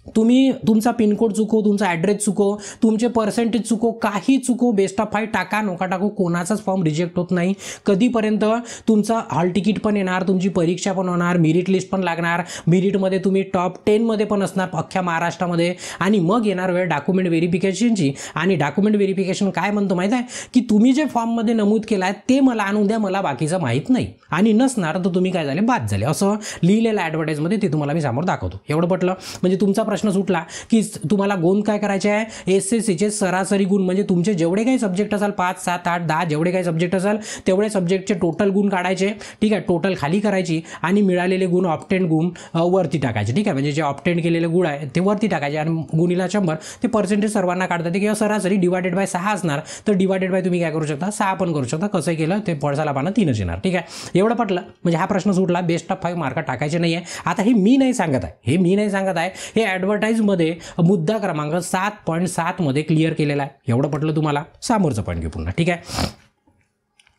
तुम्ही तुमचा पिनकोड चुको, तुमचा ॲड्रेस चुको, तुमचे पर्सेंटेज चुको, काही चुको, बेस्ट ऑफ 5 टाका, नका टाकू, कोणाचाच फॉर्म रिजेक्ट होत नाही. कधीपर्यंत तुमचं हॉल तिकीट पण येणार, तुमची परीक्षा पण होणार, मेरिट लिस्ट पण लागणार, मेरिटमध्ये तुम्ही टॉप 10मध्ये पण असणार अख्ख्या महाराष्ट्रामध्ये. आणि मग येणार वेळ डॉक्युमेंट व्हेरिफिकेशनची. आणि डॉक्युमेंट व्हेरिफिकेशन काय म्हणतो माहीत आहे की तुम्ही जे फॉर्ममध्ये नमूद केलं आहे ते मला आणून द्या, मला बाकीचं माहीत नाही. आणि नसणार तर तुम्ही काय झाले, बाद झाले, असं लिहिलेलं ॲडव्हर्टाईजमध्ये ते तुम्हाला मी समोर दाखवतो. एवढं पटलं म्हणजे तुमचा प्रश्न सुटला की तुम्हाला गुण काय करायचे आहे, SSCचे सरासरी गुण म्हणजे तुमचे जेवढे काही सब्जेक्ट असाल 5, 7, 8, 10 जेवढे काही सब्जेक्ट असाल तेवढे सब्जेक्टचे टोटल गुण काढायचे. ठीक आहे, टोटल खाली करायची आणि मिळालेले गुण ऑप्टेंड गुण वरती टाकायचे. ठीक आहे, म्हणजे जे ऑप्टेंड केलेले गुण आहे ते वरती टाकायचे आणि गुणिला 100 ते पर्सेंटेज सर्वांना काढता येते किंवा सरासरी डिवायडेड बाय 6 असणार तर डिवायडेड बाय तुम्ही काय करू शकता 6 पण करू शकता. कसं केलं ते पळसाला पाना 3च येणार. ठीक आहे, एवढं पटलं म्हणजे हा प्रश्न सुटला. बेस्ट ऑफ 5 मार्क टाकायचे नाही आहे. आता हे मी नाही सांगत आहे, हे ॲडव्हर्टाईजमध्ये मुद्दा क्रमांक 7.7 मध्ये क्लिअर केलेला आहे. एवढं पटलं तुम्हाला. समोरचं पॉईंट घेऊ पुन्हा. ठीक आहे,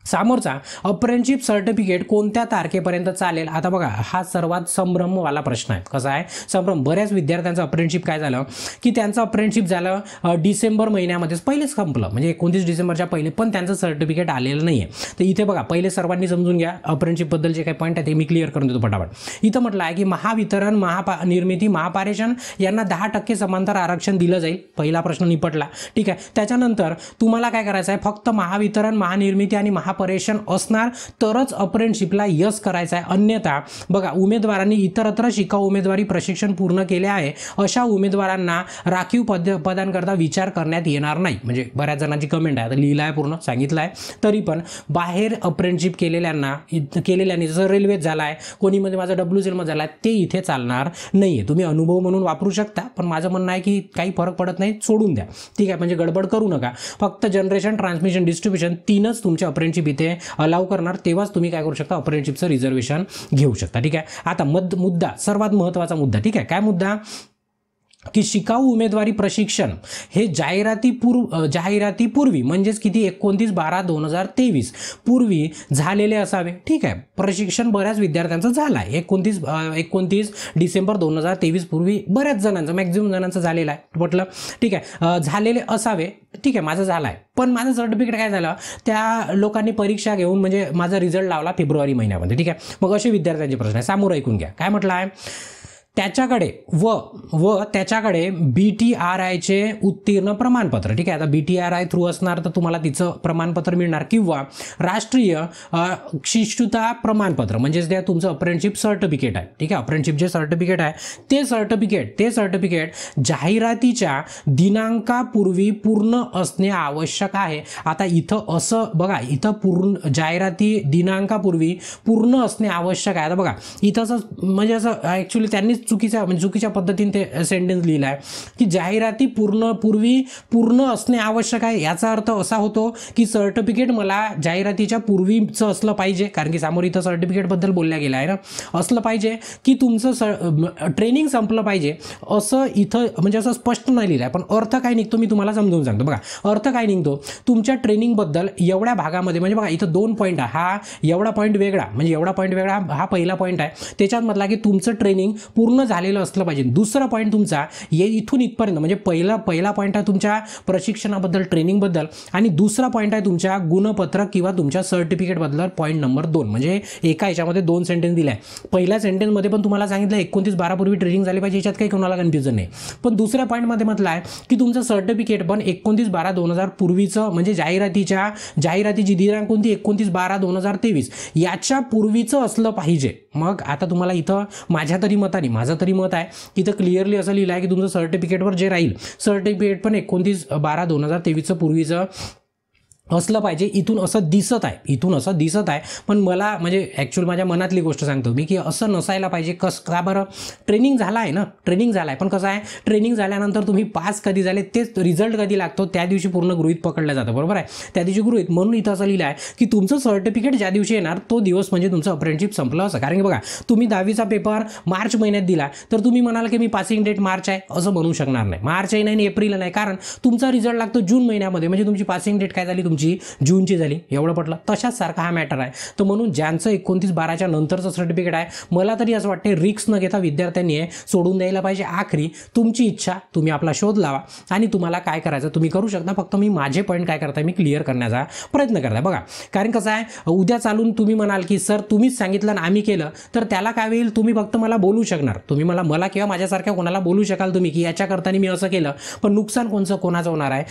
समोरचा अप्रेंटिसशिप सर्टिफिकेट कोणत्या तारखेपर्यंत चालेल. आता बघा हा सर्वात संभ्रमवाला प्रश्न आहे. कसा आहे संभ्रम, बऱ्याच विद्यार्थ्यांचं अप्रेंटिसशिप काय झालं की त्यांचं अप्रेंटिसशिप झालं डिसेंबर महिन्यामध्येच पहिलेच संपलं म्हणजे 29 डिसेंबरच्या पहिले, पण त्यांचं सर्टिफिकेट आलेलं नाही आहे. तर इथे बघा पहिले सर्वांनी समजून घ्या अप्रेंटिसशिपबद्दल जे काही पॉईंट आहे ते मी क्लिअर करून देतो फटाफट. इथं म्हटलं आहे की महावितरण, निर्मिती, महापारेषण यांना 10% समांतर आरक्षण दिलं जाईल. पहिला प्रश्न निपटला. ठीक आहे, त्याच्यानंतर तुम्हाला काय करायचं आहे, फक्त महावितरण, महानिर्मिती आणि महापरेषण असणार तरच अप्रेंटिसशिपला यस करायचं आहे. अन्यथा बघा उमेदवारांनी इतरत्र शिकाऊ उमेदवारी प्रशिक्षण पूर्ण केले आहे अशा उमेदवारांना राखीव पदांकरता विचार करण्यात येणार नाही. म्हणजे बऱ्याच जणांची कमेंट आहे, आता लिहिलं आहे पूर्ण सांगितलं आहे. तरी पण बाहेर अप्रेंटिसशिप केलेल्यांनी जसं रेल्वेत झाला आहे, कोणीमध्ये माझा WCL झाला आहे, ते इथे चालणार नाही आहे. तुम्ही अनुभव म्हणून वापरू शकता, पण माझं म्हणणं आहे की काही फरक पडत नाही, सोडून द्या. ठीक आहे, म्हणजे गडबड करू नका. फक्त जनरेशन, ट्रान्समिशन, डिस्ट्रीब्युशन 3च तुमचे अप्रेंटिसशिप इथे अलाउ करणार, तेव्हाच तुम्ही काय करू शकता अप्रेंटिसशिपचं रिझर्वेशन घेऊ शकता. ठीक आहे, आता मुद्दा सर्वात महत्त्वाचा मुद्दा. ठीक आहे, काय मुद्दा की शिकाऊ उमेदवारी प्रशिक्षण हे जाहिरातीपूर्वी म्हणजेच किती 29/12/2023 पूर्वी झालेले असावे. ठीक आहे, प्रशिक्षण बऱ्याच विद्यार्थ्यांचं झालं आहे 29 डिसेंबर 2023 पूर्वी बऱ्याच जणांचं, मॅक्झिमम जणांचं झालेलं आहे. म्हटलं ठीक आहे, झालेले असावे. ठीक आहे, माझं झालं आहे, पण माझं सर्टिफिकेट काय झालं, त्या लोकांनी परीक्षा घेऊन म्हणजे माझा रिझल्ट लावला फेब्रुवारी महिन्यामध्ये. ठीक आहे, मग असे विद्यार्थ्यांचे प्रश्न आहे, समोर ऐकून घ्या. काय म्हटलं आहे, त्याच्याकडे त्याच्याकडे BTRIचे उत्तीर्ण प्रमाणपत्र. ठीक आहे, आता BTRI थ्रू असणार तर तुम्हाला तिचं प्रमाणपत्र मिळणार किंवा राष्ट्रीय शिष्यता प्रमाणपत्र म्हणजेच ते तुमचं अप्रेंटिसशिप सर्टिफिकेट आहे. ठीक आहे, अप्रेंटिसशिप जे सर्टिफिकेट आहे ते सर्टिफिकेट जाहिरातीच्या दिनांकापूर्वी पूर्ण असणे आवश्यक आहे. आता इथं असं बघा, इथं पूर्ण जाहिराती दिनांकापूर्वी पूर्ण असणे आवश्यक आहे. आता बघा इथं असं म्हणजे असं ॲक्च्युली त्यांनी चुकीच्या पद्धतीने ते सेंटेन्स लिहिला आहे की जाहिराती पूर्वी पूर्ण असणे आवश्यक आहे. याचा अर्थ असा होतो की सर्टिफिकेट मला जाहिरातीच्या पूर्वीचं असलं पाहिजे, कारण की समोर इथं सर्टिफिकेटबद्दल बोलल्या गेलं आहे ना, असलं पाहिजे की तुमचं ट्रेनिंग संपलं पाहिजे असं इथं म्हणजे असं स्पष्ट नाही लिहिलं आहे. पण अर्थ काय निघतो मी तुम्हाला समजावून सांगतो. बघा अर्थ काय निघतो, तुमच्या ट्रेनिंगबद्दल एवढ्या भागामध्ये म्हणजे बघा इथं 2 पॉईंट आहे, हा एवढा पॉईंट वेगळा म्हणजे एवढा पॉईंट वेगळा हा पहिला पॉईंट आहे, त्याच्यात म्हटला की तुमचं ट्रेनिंग पूर्ण झालेलं असलं पाहिजे. दुसरा पॉईंट तुमचा इथून इथपर्यंत म्हणजे पहिला पॉईंट आहे तुमच्या प्रशिक्षणाबद्दल, ट्रेनिंगबद्दल, आणि दुसरा पॉईंट आहे तुमच्या गुणपत्रक किंवा तुमच्या सर्टिफिकेटबद्दल. पॉईंट नंबर 2 म्हणजे एका याच्यामध्ये 2 सेंटेन्स दिले आहे. पहिल्या सेंटेन्समध्ये पण तुम्हाला सांगितलं 29/12 पूर्वी ट्रेनिंग झाली पाहिजे, याच्यात काही कोणाला कन्फ्युजन नाही. पण दुसऱ्या पॉईंटमध्ये म्हटलं आहे की तुमचं सर्टिफिकेट पण 29/12/2000 पूर्वीचं म्हणजे जाहिरातीची दिनांक कोणती 29/12/2023 याच्या पूर्वीचं असलं पाहिजे. मग आता तुम्हाला इथं माझं तरी मत आहे की इथं क्लिअरली असं लिहिलं आहे की तुमचं सर्टिफिकेटवर जे राहील सर्टिफिकेट पण 29/12/2023 पूर्वीचं असलं पाहिजे. इथून असं दिसत आहे, पण मला म्हणजे ॲक्च्युअली माझ्या मनातली गोष्ट सांगतो मी की असं नसायला पाहिजे. का बरं, ट्रेनिंग झाला आहे पण कसं आहे, ट्रेनिंग झाल्यानंतर तुम्ही पास कधी झाले तेच रिझल्ट कधी लागतो त्या दिवशी पूर्ण गृहीत पकडलं जातं, बरोबर आहे, त्या दिवशी गृहीत. म्हणून इथं असं लिहिलं आहे की तुमचं सर्टिफिकेट ज्या दिवशी येणार तो दिवस म्हणजे तुमचं अप्रेंटिसशिप संपलं असं. कारण की बघा तुम्ही 10वीचा पेपर मार्च महिन्यात दिला तर तुम्ही म्हणाल की मी पासिंग डेट मार्च आहे असं बनवू शकणार नाही, मार्चही नाही एप्रिल नाही, कारण तुमचा रिझल्ट लागतो जून महिन्यामध्ये म्हणजे तुमची पासिंग डेट काय झाली तुमची जूनची झाली, एवढं पटलं. तशाच सारखा हा मॅटर आहे. तर म्हणून ज्यांचं 29/12च्या नंतरचं सर्टिफिकेट आहे, मला तरी असं वाटते रिक्स न घेता विद्यार्थ्यांनी हे सोडून द्यायला पाहिजे. आखरी तुमची इच्छा, तुम्ही आपला शोध लावा आणि तुम्हाला काय करायचं तुम्ही करू शकता. फक्त मी माझे पॉईंट काय करताय, मी क्लिअर करण्याचा प्रयत्न करताय. बघा, कारण कसं आहे, उद्या चालून तुम्ही म्हणाल की सर तुम्हीच सांगितलं आणि आम्ही केलं, तर त्याला काय होईल, तुम्ही फक्त मला बोलू शकणार, तुम्ही मला किंवा माझ्यासारख्या कोणाला बोलू शकाल तुम्ही की याच्या करताना मी असं केलं, पण नुकसान कोणाचं होणार आहे,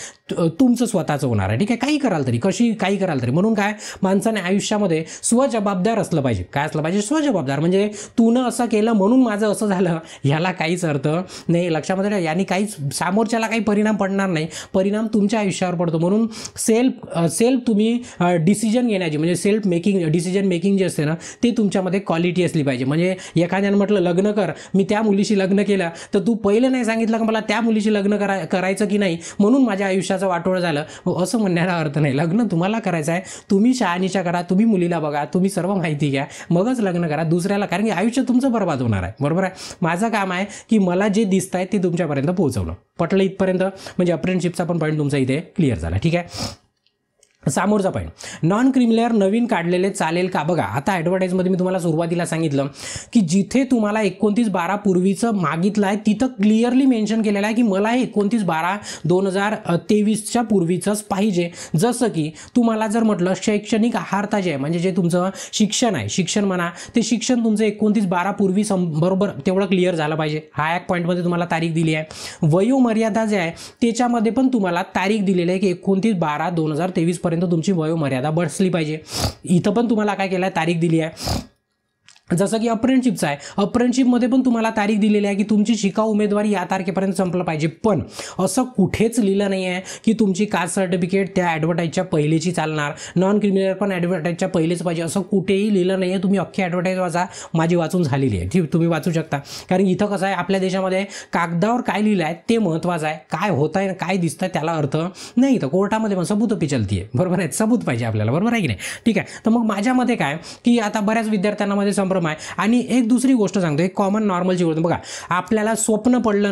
तुमचं स्वतःचं होणार आहे. ठीक आहे, काही कराल तरी, काही कराल तरी. म्हणून काय, माणसाने आयुष्यामध्ये स्वजबाबदार असलं पाहिजे. काय असलं पाहिजे, स्वजबाबदार. म्हणजे तू न असं केलं म्हणून माझं असं झालं, ह्याला काहीच अर्थ नाही. लक्षामध्ये ठेवा, यानी काहीच समोरच्याला काही परिणाम पडणार नाही, परिणाम तुमच्या आयुष्यावर पडतो. म्हणून सेल्फ तुम्ही डिसिजन घेण्याची, म्हणजे सेल्फ मेकिंग, डिसिजन मेकिंग जे असते ना, ते तुमच्यामध्ये क्वालिटी असली पाहिजे. म्हणजे एखाद्यानं म्हटलं लग्न कर, मी त्या मुलीशी लग्न केलं, तर तू पहिलं नाही सांगितलं का मला त्या मुलीशी लग्न करायचं की नाही, म्हणून माझ्या आयुष्याचं वाटोळं झालं, असं म्हणण्याला अर्थ नाही. लग्न तुम्हाला करायचं आहे, तुम्ही शहानिशा करा, तुम्ही मुलीला बघा, तुम्ही सर्व माहिती घ्या, मगच लग्न करा दुसऱ्याला, कारण की आयुष्य तुमचं बरबाद होणार आहे. बरोबर आहे. माझं काम आहे की मला जे दिसत आहे ते तुमच्यापर्यंत पोहोचवणं. पटलं इथपर्यंत? म्हणजे अप्रेंटिसशिपचा पण पॉईंट तुमचा इथे क्लिअर झाला. ठीक आहे. समोरचा पॉईंट, नॉन क्रिमिलेअर नवीन काढलेले चालेल का? बघा, आता ॲडव्हर्टाईजमध्ये मी तुम्हाला सुरुवातीला सांगितलं की जिथे तुम्हाला 29/12 पूर्वीचं मागितलं आहे तिथं क्लिअरली मेन्शन केलेलं आहे की मला हे 29/12/2023च्या पूर्वीचंच पाहिजे. जसं की तुम्हाला जर म्हटलं शैक्षणिक अर्हता जे आहे, म्हणजे जे तुमचं शिक्षण आहे, शिक्षण म्हणा, ते शिक्षण तुमचं 29/12 पूर्वी बरोबर तेवढं क्लिअर झालं पाहिजे. हा एक पॉईंटमध्ये तुम्हाला तारीख दिली आहे. वयोमर्यादा जे आहे त्याच्यामध्ये पण तुम्हाला तारीख दिलेली आहे की 29/12/2023 पर्यंत तुमची वयोमर्यादा बसली पाहिजे. इथं पण तुम्हाला काय केलं आहे, तारीख दिली आहे. जसं की अप्रेंटिसशिपचं आहे, अप्रेंटिसशिपमध्ये पण तुम्हाला तारीख दिलेली आहे की तुमची शिकाऊ उमेदवारी या तारखेपर्यंत संपलं पाहिजे. पण असं कुठेच लिहिलं नाही आहे की तुमची कास्ट सर्टिफिकेट त्या ॲडव्हर्टाईजच्या पहिलेची चालणार, नॉन क्रिमिनल पण ॲडव्हर्टाईजच्या पहिलेच पाहिजे, असं कुठेही लिहिलं नाही आहे. तुम्ही अख्खी ॲडव्हर्टाईज वाचा, माझी वाचून झालेली आहे. ठीक, तुम्ही वाचू शकता. कारण इथं कसं आहे, आपल्या देशामध्ये कागदावर काय लिहिलं आहे ते महत्त्वाचं आहे, काय होत आहे काय दिसतं त्याला अर्थ नाही. तर कोर्टामध्ये पण सबूत पे चलती आहे. बरोबर आहे, सबूत पाहिजे आपल्याला. बरोबर आहे की नाही? ठीक आहे. तर मग माझ्या मते काय की आता बऱ्याच विद्यार्थ्यांमध्ये संभ्रम आहे. आणि एक दुसरी गोष्ट सांगतो, एक कॉमन नॉर्मलची गोष्ट. बघा, आपल्याला स्वप्न पडलं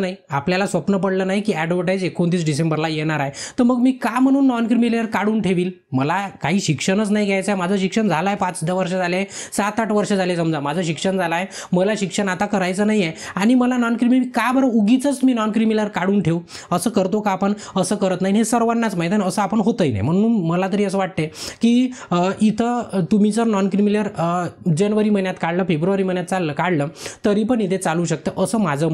नाही की ॲडव्हर्टाईज 29 डिसेंबरला येणार आहे, तर मग मी का म्हणून नॉन क्रिमिलेअर काढून ठेवील? मला काही शिक्षणच नाही घ्यायचं आहे. माझं शिक्षण झालं आहे, 5-10 वर्ष झाले, 7-8 वर्ष झाले समजा, माझं शिक्षण झालं आहे, मला शिक्षण आता करायचं नाही आहे आणि मला नॉन क्रिमिनल का बरं उगीच मी नॉन क्रिमिलेअर काढून ठेवू? असं करतो का आपण? असं करत नाही, हे सर्वांनाच माहीत आहे, असं आपण होतही नाही. म्हणून मला तरी असं वाटते की इथं तुम्ही जर नॉन क्रिमिलेअर जानेवारी महिन्यात काढलं, फेब्रुवारी महिन्यात काढलं तरी पण इथे चालू शकतं, असं माझं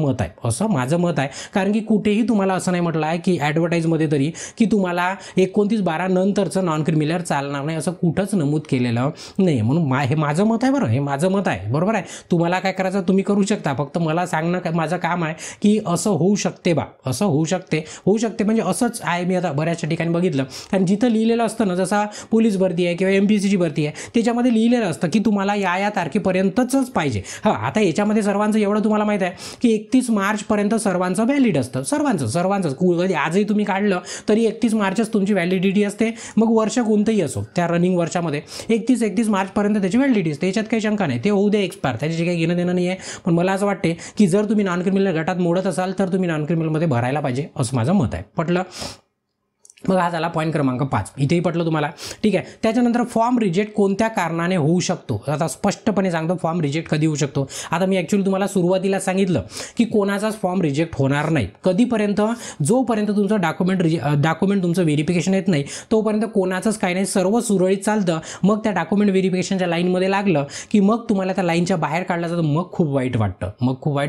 मत आहे. कारण की कुठेही तुम्हाला असं नाही म्हटलं आहे की ॲडव्हर्टाईजमध्ये तरी की तुम्हाला 29/12 नंतरचं नॉन क्रिमिलेअर चालणार नाही, असं कुठंच नमूद केलेलं नाही. म्हणून हे माझं मत आहे. बरं, हे माझं मत आहे. बरोबर आहे. तुम्हाला काय करायचं तुम्ही करू शकता, फक्त मला सांगणं माझं काम आहे की असं होऊ शकते बा, असं होऊ शकते म्हणजे असंच आहे. मी आता बऱ्याचशा ठिकाणी बघितलं, कारण जिथं लिहिलेलं असतं ना, जसा पोलीस भरती आहे किंवा MPSCची भरती आहे, त्याच्यामध्ये लिहिलेलं असतं की तुम्हाला या तारखेपर्यंतच पाहिजे. हां, आता याच्यामध्ये सर्वांचं एवढं तुम्हाला माहीत आहे की 31 मार्चपर्यंत सर्वांचं व्हॅलिड असतं. सर्वांचं कधी आजही तुम्ही काढलं तरी 31 मार्चच तुमची व्हॅलिडिटी असते. मग वर्ष कोणतंही असो, त्या रनिंग वर्षामध्ये 31 मार्चपर्यंत त्याची व्हॅलिडिटी असते. याच्यात काही शंका नाही, ते होऊ दे एक्सपायर, त्याची काही घेणं देणं नाही आहे. पण मला असं वाटते की जर तुम्ही नॉन क्रिमिनल गटात मोडत असाल तर तुम्ही नॉन क्रिमिनलमध्ये भरायला पाहिजे, असं माझं मत आहे. पटलं? मग हा झाला पॉईंट क्रमांक 5. इथेही पटलं तुम्हाला? ठीक आहे. त्याच्यानंतर फॉर्म रिजेक्ट कोणत्या कारणाने होऊ शकतो? आता स्पष्टपणे सांगतो, फॉर्म रिजेक्ट कधी होऊ शकतो. आता मी ॲक्च्युली तुम्हाला सुरुवातीला सांगितलं की कोणाचाच फॉर्म रिजेक्ट होणार नाही. कधीपर्यंत? जोपर्यंत तुमचं डॉक्युमेंट तुमचं व्हेरिफिकेशन येत नाही तोपर्यंत कोणाचंच काही नाही, सर्व सुरळीत चालतं. मग त्या डॉक्युमेंट व्हेरिफिकेशनच्या लाईनमध्ये लागलं की मग तुम्हाला त्या लाईनच्या बाहेर काढलं जातं. मग खूप वाईट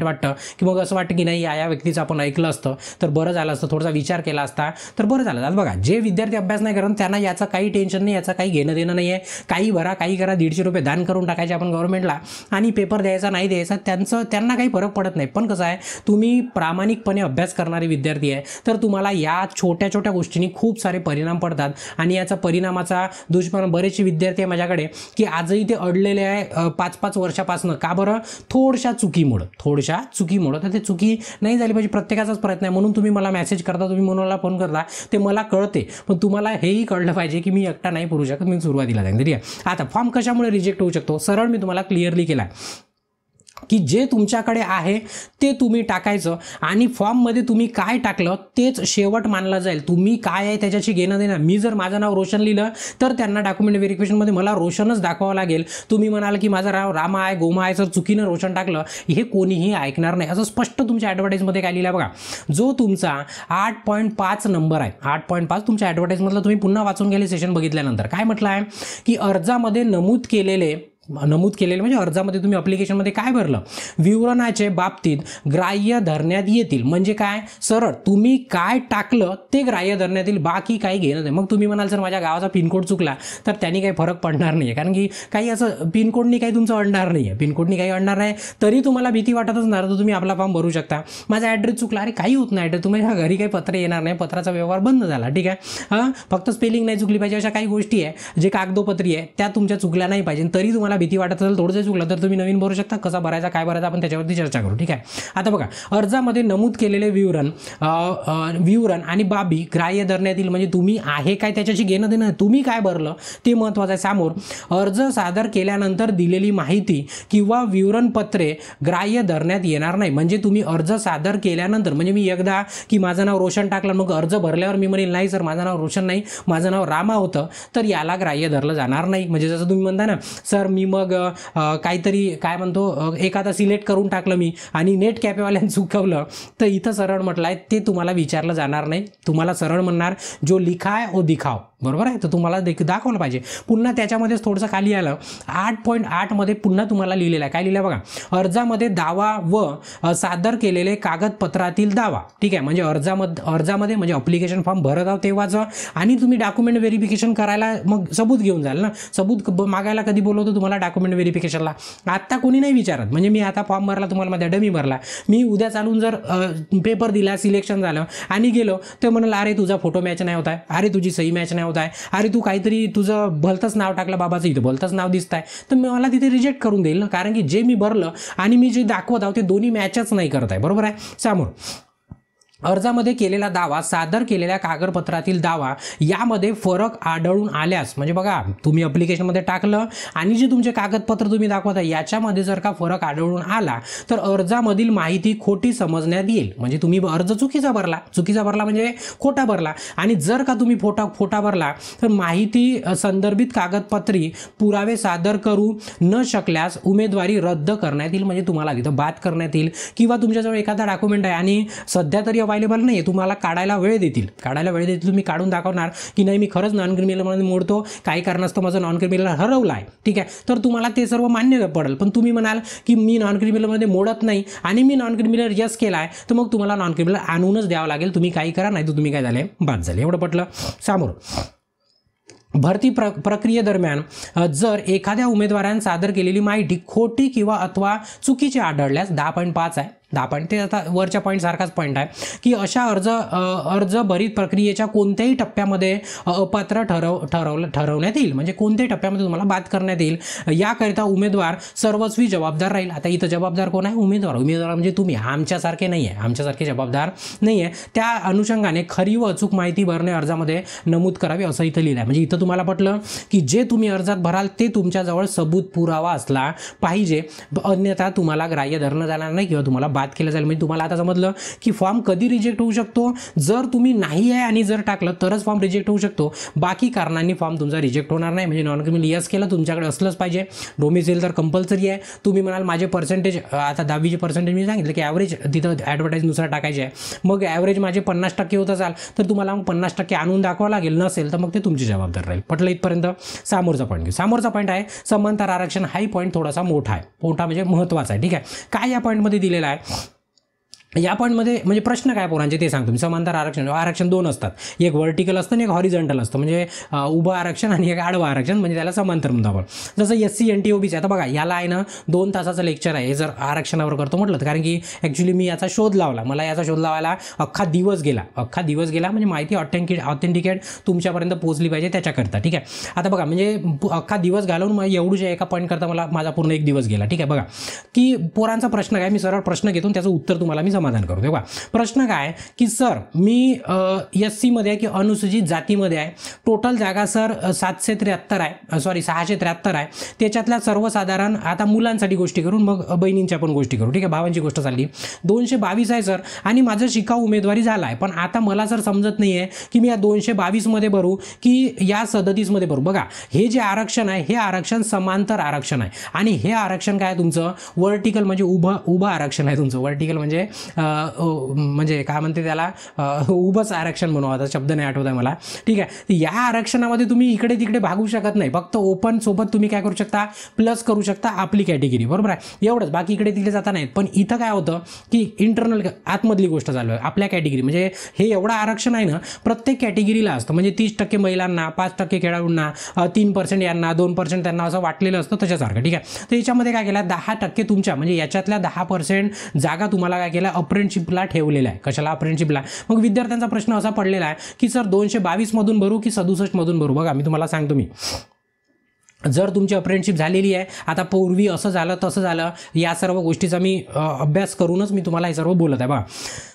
वाटतं की मग असं वाटतं की नाही, या व्यक्तीचं आपण ऐकलं असतं तर बरं झालं असतं, थोडासा विचार केला असता तर बरं झालं. बघा, जे विद्यार्थी अभ्यास नाही करत त्यांना याचं काही टेन्शन नाही, याचं काही घेणं देणं नाही आहे. काही भरा, काही करा, 150 रुपये दान करून टाकायचे आपण गव्हर्नमेंटला आणि पेपर द्यायचा नाही द्यायचा त्यांना काही फरक पडत नाही. पण कसं आहे, तुम्ही प्रामाणिकपणे अभ्यास करणारे विद्यार्थी आहे तर तुम्हाला या छोट्या छोट्या गोष्टींनी खूप सारे परिणाम पडतात आणि याचा परिणामाचा दुष्परिणाम बरेचसे विद्यार्थी आहे माझ्याकडे की आजही ते अडलेले आहे 5-5 वर्षापासून. का बरं? थोड्याशा चुकीमुळं. तर ते चुकी नाही झाली पाहिजे, प्रत्येकाचाच प्रयत्न आहे. म्हणून तुम्ही मला मेसेज करता, तुम्ही मला फोन करता, ते मला कळते. पण तुम्हाला हेही कळलं पाहिजे की मी एकटा नाही पडू शकत. मी सुरुवातीला सांगितलं. ठीक आहे. आता फॉर्म कशामुळे रिजेक्ट होऊ शकतो? सरळ मी तुम्हाला क्लिअरली केला. की जे तुमच्याकडे आहे ते तुम्ही टाकायचं आणि फॉर्ममध्ये तुम्ही काय टाकलं तेच शेवट मानलं जाईल. तुम्ही काय आहे त्याच्याशी घेणं देणं. मी जर माझं नाव रोशन लिहिलं तर त्यांना डॉक्युमेंट व्हेरिफिकेशनमध्ये मला रोशनच दाखवावं लागेल. तुम्ही म्हणाल की माझं नाव रामा आहे, गोमा आहे, सर चुकीनं रोशन टाकलं, हे कोणीही ऐकणार नाही. असं स्पष्ट तुमच्या ॲडव्हर्टाईजमध्ये काय लिहिलं बघा. जो तुमचा 8.5 नंबर आहे, 8.5 तुमच्या ॲडव्हर्टाईजमधलं तुम्ही पुन्हा वाचून गेले सेशन बघितल्यानंतर काय म्हटलं आहे की अर्जामध्ये नमूद केलेले म्हणजे अर्जामध्ये तुम्ही अप्लिकेशनमध्ये काय भरलं, विवरणाचे बाबतीत ग्राह्य धरण्यात येतील. म्हणजे काय, सरळ तुम्ही काय टाकलं ते ग्राह्य धरण्यात येईल, बाकी काही घेणं नाही. मग तुम्ही म्हणाल सर माझ्या गावाचा पिनकोड चुकला, तर त्यांनी काही फरक पडणार नाही आहे, कारण की काही असं पिनकोडनी काही तुमचं अडणार नाही आहे, पिनकोडनी काही अडणार नाही. तरी तुम्हाला भीती वाटत असणार तर तुम्ही आपला फॉर्म भरू शकता. माझा ॲड्रेस चुकला, अरे काही होत नाही, ॲड्रेस तुम्हाला घरी काही पत्र येणार नाही, पत्राचा व्यवहार बंद झाला, ठीक आहे. हां, फक्त स्पेलिंग नाही चुकली पाहिजे, अशा काही गोष्टी आहे जे कागदोपत्री आहे त्या तुमच्या चुकल्या नाही पाहिजे. तरी तुम्हाला भीती वाटत असेल थोडंसं चुकलं तर तुम्ही नवीन भरू शकता. कसा भरायचा काय भरायचा आपण त्याच्यावरती चर्चा करू, ठीक आहे. आता बघा, अर्जामध्ये नमूद केलेले विवरण आणि बाबी ग्राह्य धरण्यात येईल. म्हणजे तुम्ही आहे काय त्याच्याशी घेणं देणं, तुम्ही काय भरलं ते महत्त्वाचं आहे. समोर अर्ज सादर केल्यानंतर दिलेली माहिती किंवा विवरणपत्रे ग्राह्य धरण्यात येणार नाही. म्हणजे तुम्ही अर्ज सादर केल्यानंतर, म्हणजे मी एकदा की माझं नाव रोशन टाकलं, मग अर्ज भरल्यावर मी म्हणेल नाही सर माझं नाव रोशन नाही, माझं नाव रामा होतं, तर याला ग्राह्य धरलं जाणार नाही. म्हणजे जसं तुम्ही म्हणता ना सर मी मग काहीतरी काय म्हणतो एखादा सिलेक्ट करून टाकलं मी आणि नेट कॅफेवाल्यानं चुकवलं, तर इथं सरळ म्हटलं आहे ते तुम्हाला विचारलं जाणार नाही. तुम्हाला सरळ म्हणणार जो लिखा है वो दिखाओ, बरोबर आहे. तर तुम्हाला दाखवलं पाहिजे. पुन्हा त्याच्यामध्येच थोडंसं खाली आलं 8.8 मध्ये पुन्हा तुम्हाला लिहिलेलं आहे. काय लिहिलं बघा, अर्जामध्ये दावा व सादर केलेले कागदपत्रातील दावा, ठीक आहे. म्हणजे अर्जामध्ये म्हणजे अप्लिकेशन फॉर्म भरत आहोत तेव्हाच, आणि तुम्ही डॉक्युमेंट व्हेरिफिकेशन करायला मग सबूत घेऊन जाल ना. सबूत मागायला कधी बोलवतो तुम्हाला, डॉक्युमेंट व्हेरिफिकेशनला. आत्ता कोणी नाही विचारत. म्हणजे मी आता फॉर्म भरला, तुम्हाला माझ्या डमी भरला, मी उद्या चालून जर पेपर दिला, सिलेक्शन झालं आणि गेलो तर म्हणाल अरे तुझा फोटो मॅच नाही होत आहे, अरे तुझी सही मॅच नाही होत आहे, अरे तू काहीतरी तुझं भलतंच नाव टाकलं बाबाचं, इथं भलतंच नाव दिसत आहे, तर मला तिथे रिजेक्ट करून देईल ना. कारण की जे मी भरलं आणि मी जे दाखवत आहोत ते दोन्ही मॅचच नाही करत आहे, बरोबर आहे. समोर अर्जामध्ये केलेला दावा, सादर केलेल्या कागदपत्रातील दावा यामध्ये फरक आढळून आल्यास, म्हणजे बघा तुम्ही अप्लिकेशनमध्ये टाकलं आणि जे तुमचे कागदपत्र तुम्ही दाखवता याच्यामध्ये जर का फरक आढळून आला तर अर्जामधील माहिती खोटी समजण्यात येईल. म्हणजे तुम्ही अर्ज चुकीचा भरला म्हणजे खोटा भरला, आणि जर का तुम्ही खोटा भरला तर माहिती संदर्भित कागदपत्री पुरावे सादर करू न शकल्यास उमेदवारी रद्द करण्यात येईल. म्हणजे तुम्हाला तिथं बाद करण्यात येईल. किंवा तुमच्याजवळ एखादा डॉक्युमेंट आहे आणि सध्या तरी अवेलेबल नाही आहे, तुम्हाला काढायला वेळ देतील, तुम्ही काढून दाखवणार की नाही मी खरंच नॉन क्रिमिनलमध्ये मोडतो, काही कारणास्तव माझं नॉन क्रिमिनल हरवलं आहे, ठीक आहे. तर तुम्हाला ते सर्व मान्य पडेल. पण तुम्ही म्हणाल की मी नॉन क्रिमिनलमध्ये मोडत नाही आणि मी नॉन क्रिमिनल यस केला आहे, तर मग तुम्हाला नॉन क्रिमिनल आणूनच द्यावं लागेल. तुम्ही काही करा, नाही तर तुम्ही काय झाले, बाद झाले. एवढं पटलं. समोर भरती प्रक्रियेदरम्यान जर एखाद्या उमेदवाराने सादर केलेली माहिती खोटी किंवा अथवा चुकीची आढळल्यास 10.5 आहे, 10 पॉईंट, ते आता वरच्या पॉईंट सारखाच पॉईंट आहे की अशा अर्ज भरीत प्रक्रियेच्या कोणत्याही टप्प्यामध्ये अपात्र ठरवण्यात येईल. म्हणजे कोणत्याही टप्प्यामध्ये तुम्हाला बाद करण्यात येईल. याकरिता उमेदवार सर्वस्वी जबाबदार राहील. आता इथं जबाबदार कोण आहे, उमेदवार म्हणजे तुम्ही, आमच्यासारखे नाही आहे, आमच्यासारखे जबाबदार नाही आहे. त्या अनुषंगाने खरी व अचूक माहिती भरणे अर्जामध्ये नमूद करावी असं इथं लिहिलं आहे. म्हणजे इथं तुम्हाला पटलं की जे तुम्ही अर्जात भराल ते तुमच्याजवळ सबूत पुरावा असला पाहिजे, अन्यथा तुम्हाला ग्राह्य धरलं जाणार नाही किंवा तुम्हाला बाद केलं जाईल. म्हणजे तुम्हाला आता समजलं की फॉर्म कधी रिजेक्ट होऊ शकतो, जर तुम्ही नाही आहे आणि जर टाकलं तरच फॉर्म रिजेक्ट होऊ शकतो, बाकी कारणांनी फॉर्म तुमचा रिजेक्ट होणार नाही. म्हणजे नॉन क्रिमिनल यस केलं, तुमच्याकडे असलंच पाहिजे. डोमिसाईल तर कंपल्सरी आहे. तुम्ही म्हणाल माझे पर्सेंटेज, आता 10वीचे पर्सेंटेज मी सांगितलं की ॲव्हरेज तिथं ॲडव्हर्टाईजनुसार टाकायचे आहे. मग ॲव्हरेज माझे 50% होत असाल तर तुम्हाला मग 50% आणून दाखवावं लागेल. नसेल तर मग ते तुमची जबाबदार राहील. पटलं इथपर्यंत. समोरचा पॉईंट घेऊ. समोरचा पॉईंट आहे समांतर आरक्षण. हाही पॉईंट थोडासा मोठा आहे, म्हणजे महत्त्वाचा आहे, ठीक आहे. काय या पॉईंटमध्ये दिलेला आहे, या पॉईंटमध्ये म्हणजे प्रश्न काय पोरांचे ते सांगतो मी. समांतर आरक्षण 2 असतात, एक व्हर्टिकल असतं आणि एक हॉरिझॉन्टल असतं. म्हणजे उभं आरक्षण आणि एक आडवं आरक्षण, म्हणजे त्याला समांतर म्हणतो आपण. जसं SC NT OBC. आता बघा याला आहे ना 2 तासाचं लेक्चर आहे. हे जर आरक्षणावर करतो म्हटलं तर, कारण की ॲक्च्युली मी याचा शोध लावला, मला याचा शोध लावायला अख्खा दिवस गेला. म्हणजे माहिती ऑथेंटिकेट तुमच्यापर्यंत पोहोचली पाहिजे त्याच्याकरता, ठीक आहे. आता बघा म्हणजे अख्खा दिवस घालवून मग एवढूच्या एका पॉईंट करता माझा पूर्ण एक दिवस गेला, ठीक आहे. बघा की पोरांचा प्रश्न काय, मी सरळ प्रश्न घेतो त्याचं उत्तर तुम्हाला मी समाधान करू. तेव्हा प्रश्न काय की सर मी SC मध्ये आहे की अनुसूचित जातीमध्ये आहे, टोटल जागा सर 773 आहे, सॉरी 673 आहे, त्याच्यातल्या सर्वसाधारण आता मुलांसाठी गोष्टी करून मग बहिणींच्या पण गोष्टी करू. ठीक आहे, भावांची गोष्ट चालली 222 आहे सर आणि माझं शिकाऊ उमेदवारी झाला आहे, पण आता मला सर समजत नाही आहे की मी या 222 मध्ये भरू की या 37 मध्ये भरू. बघा हे जे आरक्षण आहे हे आरक्षण समांतर आरक्षण आहे आणि हे आरक्षण काय तुमचं वर्टिकल म्हणजे उभं आरक्षण आहे तुमचं. वर्टिकल म्हणजे काय म्हणते त्याला उभंच आरक्षण म्हणू, आता शब्द नाही आठवत आहे मला. ठीक आहे, या आरक्षणामध्ये तुम्ही इकडे तिकडे भागू शकत नाही, फक्त ओपन सोबत तुम्ही काय करू शकता प्लस करू शकता आपली कॅटेगरी, बरोबर आहे, एवढंच, बाकी इकडे तिकडे जाता नाहीत. पण इथं काय होतं की इंटरनल आतमधली गोष्ट चालू आहे आपल्या कॅटेगरी, म्हणजे हे एवढं आरक्षण आहे ना प्रत्येक कॅटेगरीला असतं, म्हणजे 30% महिलांना, 5% खेळाडूंना, 3% यांना, 2% त्यांना असं वाटलेलं असतं त्याच्यासारखं. ठीक आहे, तर याच्यामध्ये काय केलं 10% तुमच्या म्हणजे याच्यातल्या 10% जागा तुम्हाला काय केल्या अप्रेंटिसशिपला ठेवलेल्या आहे. कशाला अप्रेंटिसशिपला. मग विद्यार्थ्यांचा प्रश्न असा पडलेला आहे की सर 222 मधून भरू की 67 मधून भरू. बघा मी तुम्हाला सांगतो, मी जर तुमची अप्रेंटिसशिप झालेली आहे, आता पूर्वी असं झालं तसं झालं या सर्व गोष्टीचा मी अभ्यास करूनच मी तुम्हाला हे सर्व बोलत आहे. बघा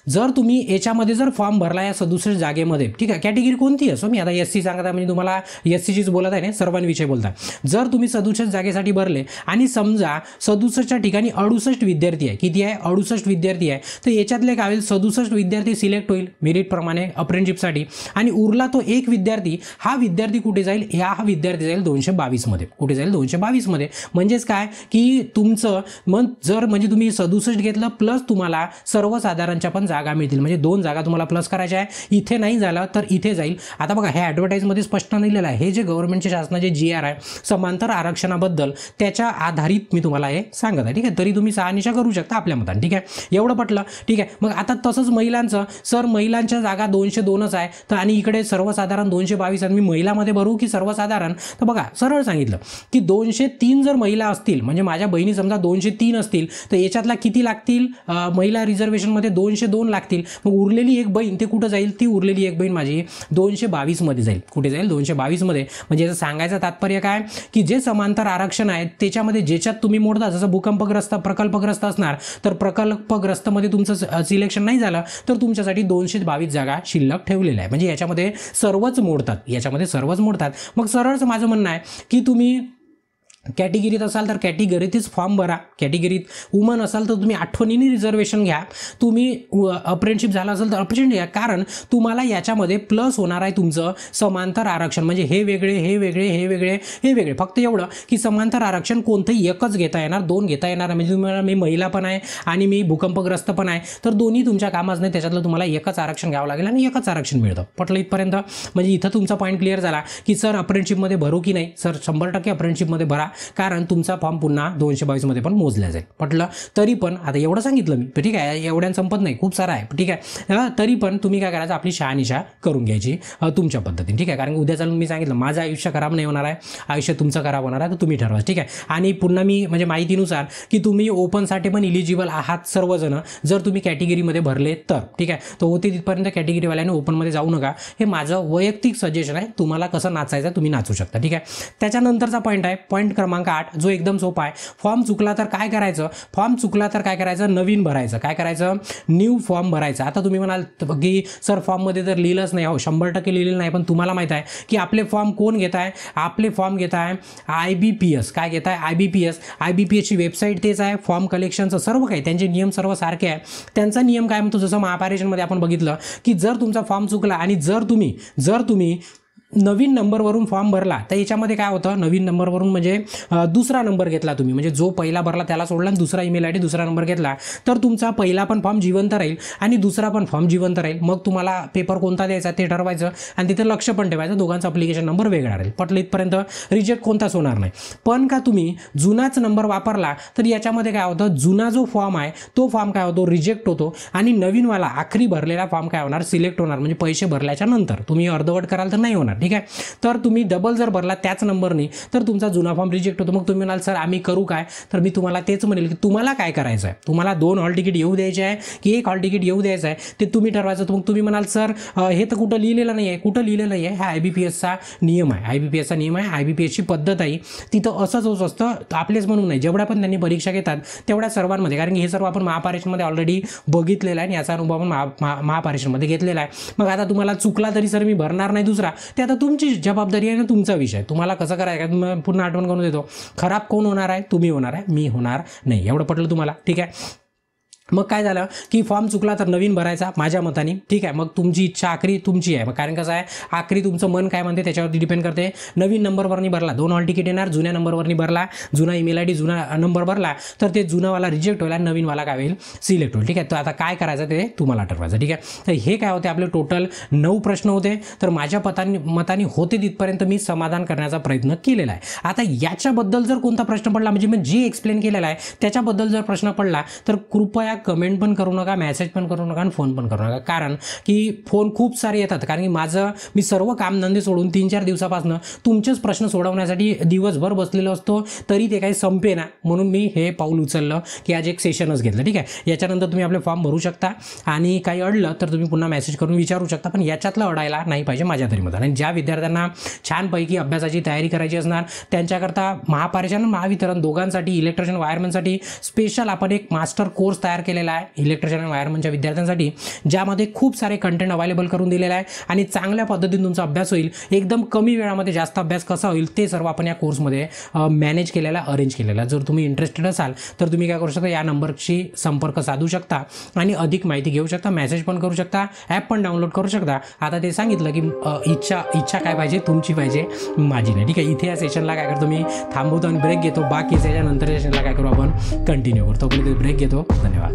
जर तुम्ही याच्यामध्ये जर फॉर्म भरला या 67 जागेमध्ये, ठीक आहे, कॅटेगरी कोणती असो, मी आता SC सांगत आहे म्हणजे तुम्हाला SCचीच बोलत आहे ना, सर्वांविषयी बोलता. जर तुम्ही 67 जागेसाठी भरले आणि समजा 67च्या ठिकाणी 68 विद्यार्थी आहे, किती आहे 68 विद्यार्थी आहे, तर याच्यातले काय होईल 67 विद्यार्थी सिलेक्ट होईल मेरिटप्रमाणे अप्रेंटिसशिपसाठी आणि उरला तो एक विद्यार्थी. हा विद्यार्थी कुठे जाईल, हा विद्यार्थी जाईल 222 मध्ये. कुठे जाईल 222 मध्ये. म्हणजेच काय की तुमचं मग जर म्हणजे तुम्ही 67 घेतलं प्लस तुम्हाला सर्वसाधारणच्या पण जागा मिळतील, म्हणजे 2 जागा तुम्हाला प्लस करायच्या आहे. इथे नाही झालं तर इथे जाईल. आता बघा हे ॲडव्हर्टाईजमध्ये स्पष्ट लिहिलेलं आहे, हे जे गव्हर्नमेंटचे शासनाचे GR आहे समांतर आरक्षणाबद्दल त्याच्या आधारित मी तुम्हाला हे सांगत आहे. ठीक आहे, तरी तुम्ही शहानिशा करू शकता आपल्या मताने. ठीक आहे, एवढं पटलं. ठीक आहे, मग आता तसंच महिलांचं सर महिलांच्या जागा 202च आहे तर आणि इकडे सर्वसाधारण 222 आणि मी महिलामध्ये भरू की सर्वसाधारण. तर बघा सरळ सांगितलं की 203 जर महिला असतील म्हणजे माझ्या बहिणी समजा 203 असतील तर याच्यातला किती लागतील महिला रिझर्वेशनमध्ये 202 लागतील. मग उरलेली एक बहीण ते कुठं जाईल, ती उरलेली एक बहीण माझी 222 मध्ये जाईल. कुठे जाईल 222 मध्ये. म्हणजे याचं सांगायचं तात्पर्य काय की जे समांतर आरक्षण आहे त्याच्यामध्ये ज्याच्यात तुम्ही मोडता, जसं भूकंपग्रस्त प्रकल्पग्रस्त असणार तर प्रकल्पग्रस्त मध्ये तुमचं सिलेक्शन नाही झालं तर तुमच्यासाठी 222 जागा शिल्लक ठेवलेल्या आहे. म्हणजे याच्यामध्ये सर्वच मोडतात, याच्यामध्ये सर्वच मोडतात. मग सरळच माझं म्हणणं आहे की तुम्ही कॅटेगरीत असाल तर कॅटेगरीतच फॉर्म भरा, कॅटेगरीत वुमन असाल तर तुम्ही आठवणीने रिझर्वेशन घ्या, तुम्ही अप्रेंटिसशिप झाला असेल तर अप्रेंटिस घ्या, कारण तुम्हाला याच्यामध्ये प्लस होणार आहे तुमचं समांतर आरक्षण. म्हणजे हे वेगळे हे वेगळे हे वेगळे हे वेगळे, फक्त एवढं की समांतर आरक्षण कोणतंही एकच घेता येणार, 2 घेता येणार. म्हणजे तुम्हाला मी महिला पण आहे आणि मी भूकंपग्रस्त पण आहे तर दोन्ही तुमच्या कामाच नाही, त्याच्यातलं तुम्हाला एकच आरक्षण घ्यावं लागेल आणि एकच आरक्षण मिळतं. पटलं इथपर्यंत. म्हणजे इथं तुमचा पॉईंट क्लिअर झाला की सर अप्रेंटिसशिपमध्ये भरू की नाही. सर 100% अप्रेंटिसशिपमध्ये भरा, कारण तुमचा फॉर्म पुन्हा 222 मध्ये पण मोजला जाईल. पटलं. तरी पण आता एवढं सांगितलं मी, ठीक आहे, एवढ्यानं संपत नाही, खूप सारं आहे. ठीक आहे, तरी पण तुम्ही काय करायचं आपली शहानिशा करून घ्यायची तुमच्या पद्धतीने. ठीक आहे, कारण उद्या चालून मी सांगितलं माझं आयुष्य खराब नाही होणार आहे, आयुष्य तुमचं खराब होणार आहे, तर तुम्ही ठरवा. ठीक आहे, आणि पुन्हा मी म्हणजे माहितीनुसार की तुम्ही ओपनसाठी पण इलिजिबल आहात सर्वजण जर तुम्ही कॅटेगरीमध्ये भरले तर. ठीक आहे, तर होते तिथपर्यंत कॅटेगरीवाल्याने ओपनमध्ये जाऊ नका, हे माझं वैयक्तिक सजेशन आहे. तुम्हाला कसं नाचायचं तुम्ही नाचू शकता. ठीक आहे, त्याच्यानंतरचा पॉईंट आहे पॉईंट क्रमांक 8 जो एकदम सोपा आहे. फॉर्म चुकला तर काय करायचं, फॉर्म चुकला तर काय करायचं, नवीन भरायचं. काय करायचं, न्यू फॉर्म भरायचा. आता तुम्ही म्हणाल की सर फॉर्ममध्ये तर लिहिलंच नाही. हो 100% लिहिलेलं नाही, पण तुम्हाला माहित आहे की आपले फॉर्म कोण घेत आहे, आपले फॉर्म घेत आहे IBPS. काय घेत आहे IBPSची वेबसाईट तेच आहे, फॉर्म कलेक्शनचं सर्व काही त्यांचे नियम सर्व सारखे आहे. त्यांचा नियम काय म्हणतो, जसं महापारेषणमध्ये आपण बघितलं की जर तुमचा फॉर्म चुकला आणि जर तुम्ही नवीन नंबरवरून फॉर्म भरला तर याच्यामध्ये काय होतं, नवीन नंबरवरून म्हणजे दुसरा नंबर घेतला तुम्ही, म्हणजे जो पहिला भरला त्याला सोडला आणि दुसरा ईमेल ID दुसरा नंबर घेतला तर तुमचा पहिला पण फॉर्म जिवंत राहील आणि दुसरा पण फॉर्म जिवंत राहील. मग तुम्हाला पेपर कोणता द्यायचा ते ठरवायचं आणि तिथे लक्ष पण ठेवायचं, दोघांचा अप्लिकेशन नंबर वेगळा राहील. पटलं इथपर्यंत. रिजेक्ट कोणताच होणार नाही. पण का तुम्ही जुनाच नंबर वापरला तर याच्यामध्ये काय होतं, जुना जो फॉर्म आहे तो फॉर्म काय होतो रिजेक्ट होतो आणि नवीनवाला आखरी भरलेला फॉर्म काय होणार सिलेक्ट होणार. म्हणजे पैसे भरल्याच्या नंतर तुम्ही अर्धवट कराल तर नाही होणार. ठीक आहे. तर तुम्ही डबल जर भरला त्याच नंबरने तर तुमचा जुना फॉर्म रिजेक्ट होतो. मग तुम्ही म्हणाल सर आम्ही करू काय, तर मी तुम्हाला तेच म्हणेल की तुम्हाला काय करायचं आहे, तुम्हाला 2 हॉल तिकीट येऊ द्यायचे आहे की 1 हॉल तिकीट येऊ द्यायचं आहे ते तुम्ही ठरवायचं. मग तुम्ही म्हणाल सर हे तर कुठं लिहिलेलं नाही आहे, कुठं लिहिलेलं नाही आहे, हा IBPSचा नियम आहे, IBPSचा नियम आहे, IBPSची पद्धत आहे, तिथं असंच होत असतं. आपलेच म्हणून नाही, जेवढ्या पण त्यांनी परीक्षा घेतात तेवढ्या सर्वांमध्ये, कारण की हे सर्व आपण महापरीक्षेमध्ये ऑलरेडी बघितलेलं आहे आणि याचा अनुभव आपण महापरीक्षेमध्ये घेतलेला आहे. मग आता तुम्हाला चुकला तरी सर मी भरणार नाही दुसरा, ते आता तुमची जबाबदारी आहे ना, तुमचा विषय, तुम्हाला कसं करायचं का. पुन्हा आठवण करून देतो, खराब कोण होणार आहे, तुम्ही होणार आहे, मी होणार नाही. एवढं पटलं तुम्हाला, ठीक आहे. मग काय झालं की फॉर्म चुकला तर नवीन भरायचा माझ्या मताने, ठीक आहे. मग तुमची इच्छा आखरी तुमची आहे, मग कारण कसं आहे आखरी तुमचं मन काय म्हणते त्याच्यावरती डिपेंड करते. नवीन नंबरवरनी भरला 2 हॉल तिकीट येणार, जुन्या नंबरवरनी भरला, जुना ईमेल ID जुना नंबर भरला तर ते जुनावाला रिजेक्ट होईल आणि नवीनवाला काय होईल, सिलेक्ट होईल, ठीक आहे. तर आता काय करायचं ते तुम्हाला ठरवायचं, ठीक आहे. तर हे काय होते, आपले टोटल 9 प्रश्न होते. तर माझ्या मताने होते तिथपर्यंत मी समाधान करण्याचा प्रयत्न केलेला आहे. आता याच्याबद्दल जर कोणता प्रश्न पडला, म्हणजे मी जे एक्सप्लेन केलेला आहे त्याच्याबद्दल जर प्रश्न पडला तर कृपया कमेंट पण करू नका, मेसेज पण करू नका आणि फोन पण करू नका, कारण की फोन खूप सारे येतात. कारण की मी सर्व कामधंदे सोडून 3-4 दिवसापासून तुमचेच प्रश्न सोडवण्यासाठी दिवसभर बसलेलो असतो, तरी ते काही संपेना. म्हणून मी हे पाऊल उचललं की आज एक सेशनच घेतलं, ठीक आहे. याच्यानंतर तुम्ही आपले फॉर्म भरू शकता आणि काही अडलं तर तुम्ही पुन्हा मेसेज करून विचारू शकता, पण याच्यातलं अडायला नाही पाहिजे माझ्या तरी मतात. आणि ज्या विद्यार्थ्यांना छानपैकी अभ्यासाची तयारी करायची असणार त्यांच्याकरता महापरीक्षा आणि महावितरण दोघांसाठी, इलेक्ट्रिशियन वायरमनसाठी स्पेशल आपण एक मास्टर कोर्स तयार केलेला आहे इलेक्ट्रिशियन आणि वायरमनच्या विद्यार्थ्यांसाठी, ज्यामध्ये खूप सारे कंटेंट अवेलेबल करून दिलेलं आहे आणि चांगल्या पद्धतीने तुमचा अभ्यास होईल. एकदम कमी वेळामध्ये जास्त अभ्यास कसा होईल ते सर्व आपण या कोर्समध्ये मॅनेज केलेला, अरेंज केलेला. जर तुम्ही इंटरेस्टेड असाल तर तुम्ही काय करू शकता, या नंबरशी संपर्क साधू शकता आणि अधिक माहिती घेऊ शकता, मेसेज पण करू शकता, ॲप पण डाउनलोड करू शकता. आता ते सांगितलं की इच्छा काय पाहिजे, तुमची पाहिजे, माझी नाही, ठीक आहे. इथे या सेशनला काय करतो मी थांबवतो आणि ब्रेक घेतो, बाकी त्याच्यानंतर सेशनला काय करू आपण कंटिन्यू करतो. ब्रेक घेतो. धन्यवाद.